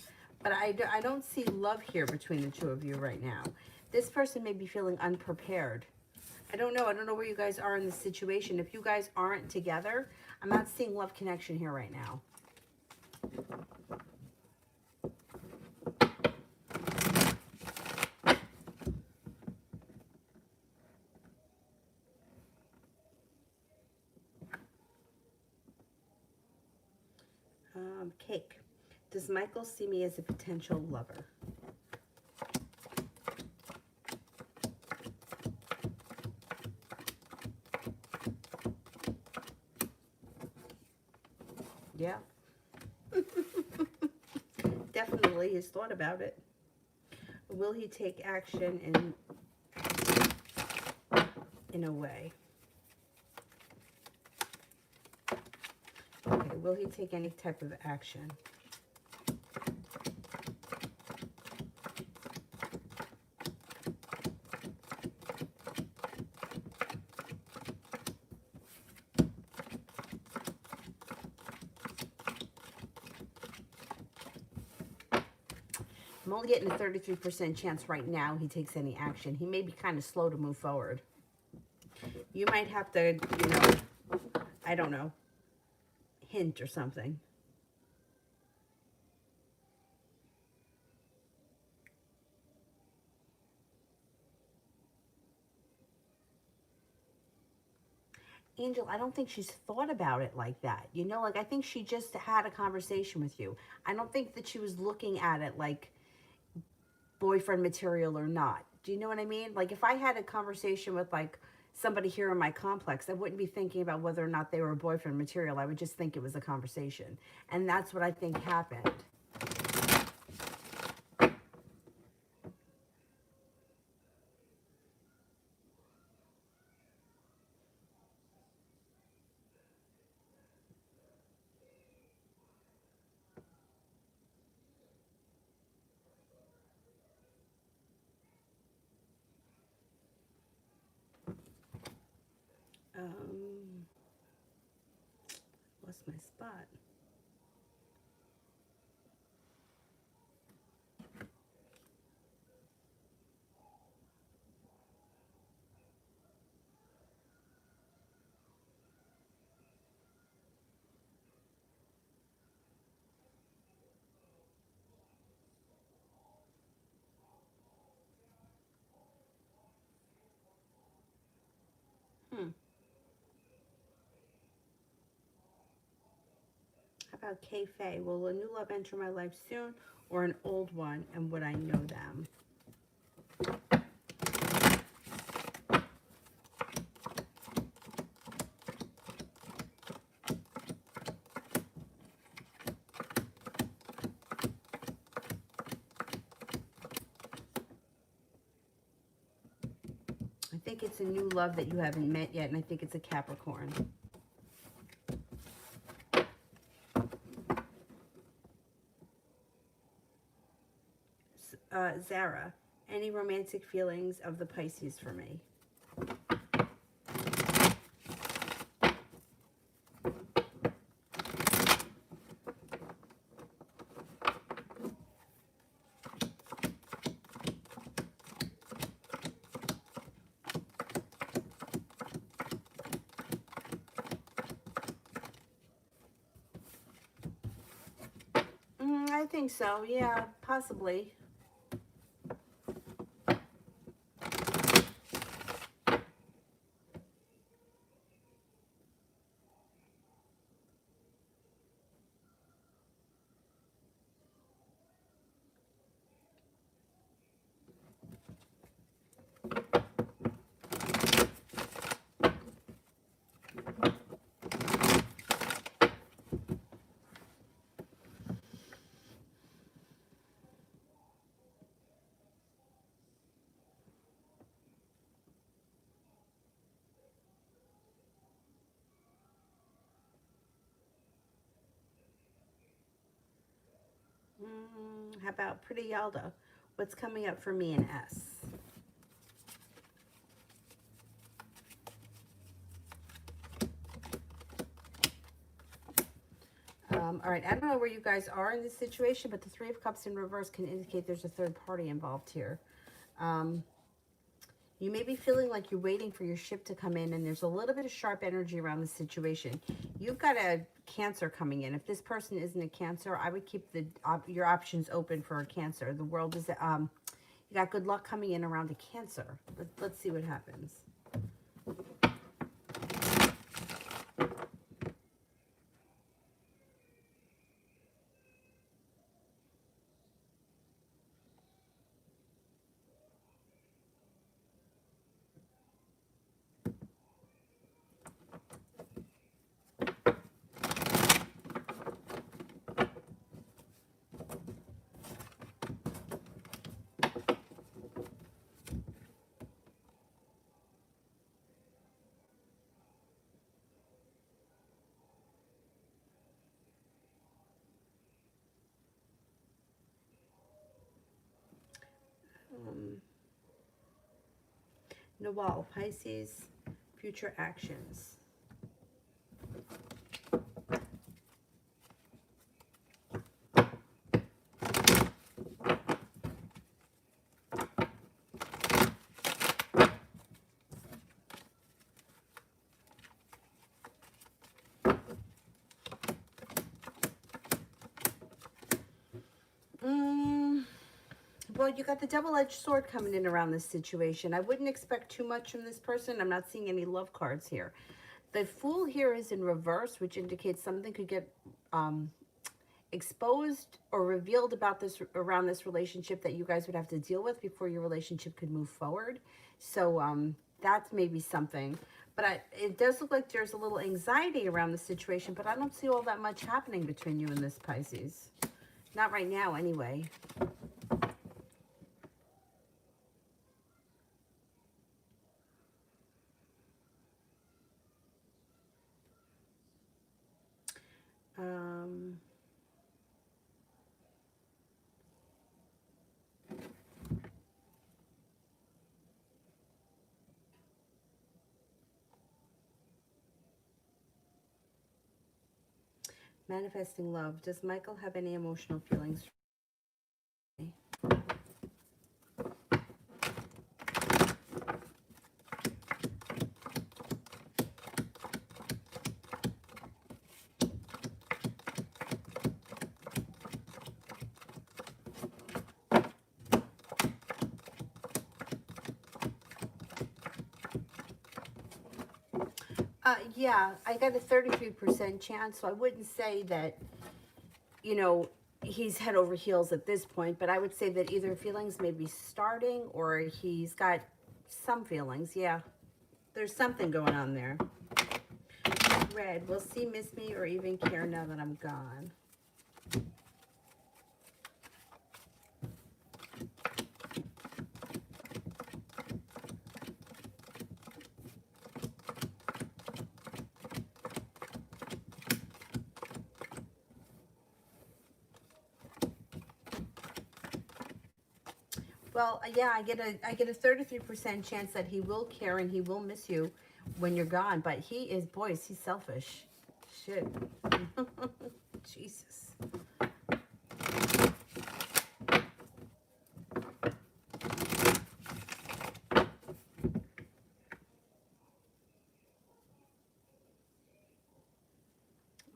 But I don't see love here between the two of you right now. This person may be feeling unprepared. I don't know. I don't know where you guys are in this situation. If you guys aren't together, I'm not seeing love connection here right now. Cake. Does Michael see me as a potential lover? Yeah. Definitely he's thought about it. Will he take action in a way? Okay, will he take any type of action? I'm only getting a 33% chance right now he takes any action. He may be kind of slow to move forward. You might have to, you know, I don't know, hint or something. Angel, I don't think she's thought about it like that. You know, like I think she just had a conversation with you. I don't think that she was looking at it like boyfriend material or not. Do you know what I mean? Like if I had a conversation with like somebody here in my complex, I wouldn't be thinking about whether or not they were boyfriend material. I would just think it was a conversation. And that's what I think happened. Um, Lost my spot. Hmm. How about Kay Faye? Will a new love enter my life soon or an old one, and would I know them? I think it's a new love that you haven't met yet, and I think it's a Capricorn. Zara, any romantic feelings of the Pisces for me? I think so, yeah, possibly. How about Pretty Yalda? What's coming up for me in S? All right, I don't know where you guys are in this situation, but the Three of Cups in reverse can indicate there's a third party involved here. You may be feeling like you're waiting for your ship to come in, and there's a little bit of sharp energy around the situation. You've got a Cancer coming in. If this person isn't a Cancer, I would keep your options open for a Cancer. The world is, you got good luck coming in around a Cancer. Let's see what happens. Nawal, Pisces, future actions. Well, you got the double-edged sword coming in around this situation. I wouldn't expect too much from this person. I'm not seeing any love cards here. The Fool here is in reverse, which indicates something could get exposed or revealed about this around this relationship that you guys would have to deal with before your relationship could move forward. So that's maybe something. But it does look like there's a little anxiety around the situation, but I don't see all that much happening between you and this Pisces. Not right now, anyway. Manifesting love. Does Michael have any emotional feelings? Yeah, I got a 33% chance, so I wouldn't say that, you know, he's head over heels at this point, but I would say that either feelings may be starting or he's got some feelings. Yeah, there's something going on there. Red, will C miss me or even care now that I'm gone? Well, yeah, I get a 33% chance that he will care and he will miss you when you're gone. But he is, boys, he's selfish. Shit. Jesus.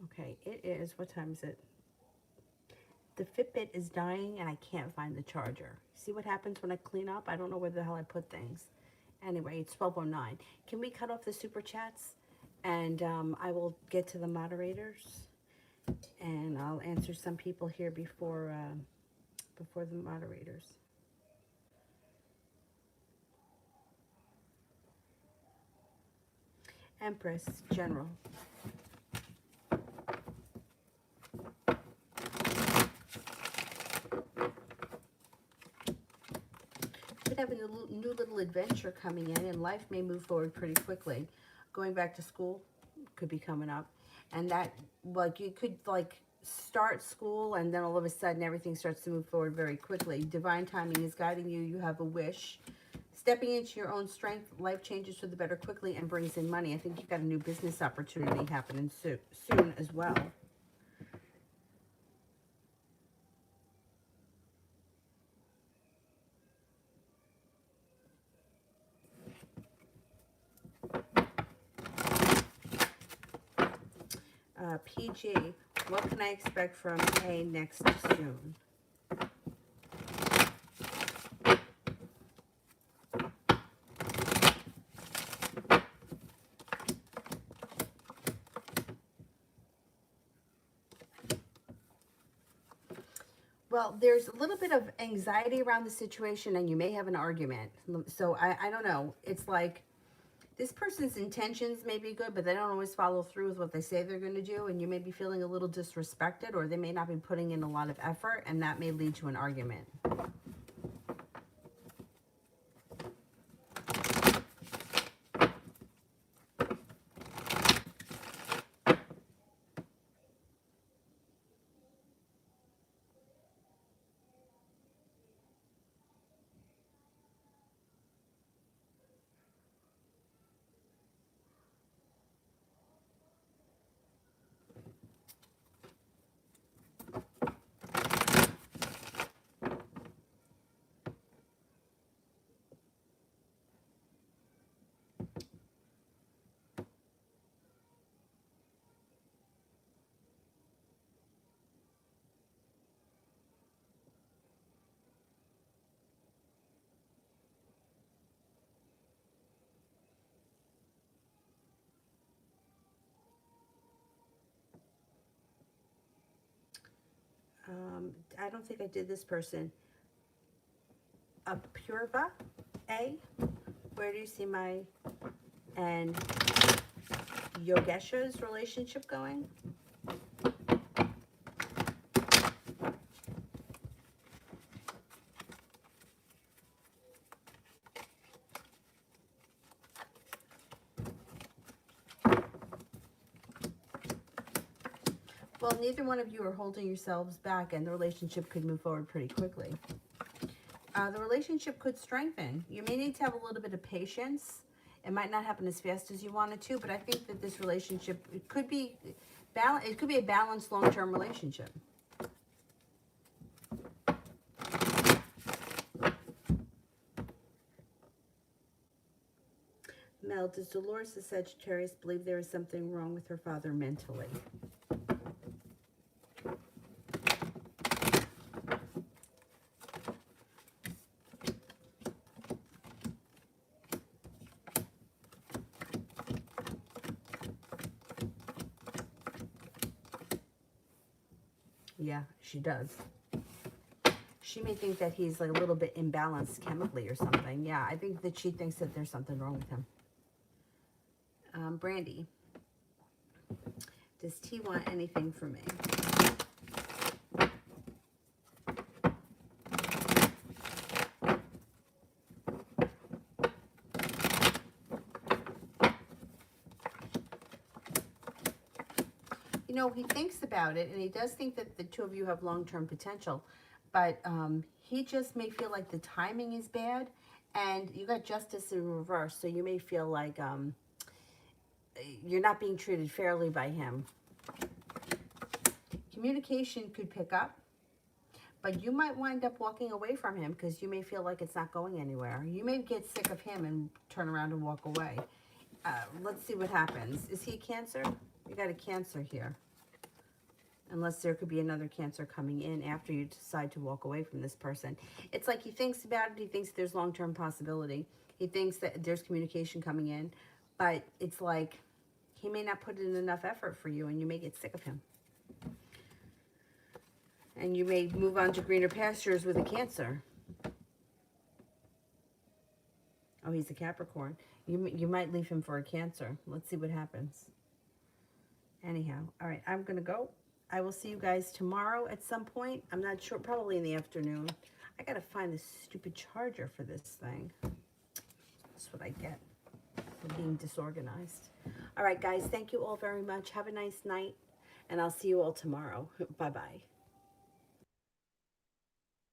Okay, it is, what time is it? The Fitbit is dying and I can't find the charger. See what happens when I clean up? I don't know where the hell I put things. Anyway, it's 12:09. Can we cut off the super chats? And I will get to the moderators. And I'll answer some people here before the moderators. Empress, General. Could have a new little adventure coming in, and life may move forward pretty quickly. Going back to school could be coming up, and that, like, you could like start school and then all of a sudden everything starts to move forward very quickly. Divine timing is guiding you. You have a wish. Stepping into your own strength, life changes for the better quickly and brings in money. I think you've got a new business opportunity happening soon as well. PG, what can I expect from A next soon? Well, there's a little bit of anxiety around the situation, and you may have an argument. So I don't know. It's like this person's intentions may be good, but they don't always follow through with what they say they're going to do, and you may be feeling a little disrespected, or they may not be putting in a lot of effort, and that may lead to an argument. I don't think I did this person. Apurva, A. Where do you see my and Yogesha's relationship going? Well, neither one of you are holding yourselves back, and the relationship could move forward pretty quickly. The relationship could strengthen. You may need to have a little bit of patience. It might not happen as fast as you want it to, but I think that this relationship, it could be a balanced long-term relationship. Mel, does Dolores the Sagittarius believe there is something wrong with her father mentally? Yeah, she does. She may think that he's like a little bit imbalanced chemically or something. Yeah, I think that she thinks that there's something wrong with him. Brandy, does T want anything from me? You know, he thinks about it, and he does think that the two of you have long-term potential, but he just may feel like the timing is bad, and you got justice in reverse, so you may feel like you're not being treated fairly by him. Communication could pick up, but you might wind up walking away from him because you may feel like it's not going anywhere. You may get sick of him and turn around and walk away. Let's see what happens. Is he Cancer? You got a Cancer here. Unless there could be another Cancer coming in after you decide to walk away from this person. It's like he thinks about it. He thinks there's long-term possibility. He thinks that there's communication coming in. But it's like he may not put in enough effort for you, and you may get sick of him. And you may move on to greener pastures with a Cancer. Oh, he's a Capricorn. You might leave him for a Cancer. Let's see what happens. Anyhow, all right, I'm going to go. I will see you guys tomorrow at some point. I'm not sure, probably in the afternoon. I got to find this stupid charger for this thing. That's what I get for being disorganized. All right, guys, thank you all very much. Have a nice night, and I'll see you all tomorrow. Bye-bye.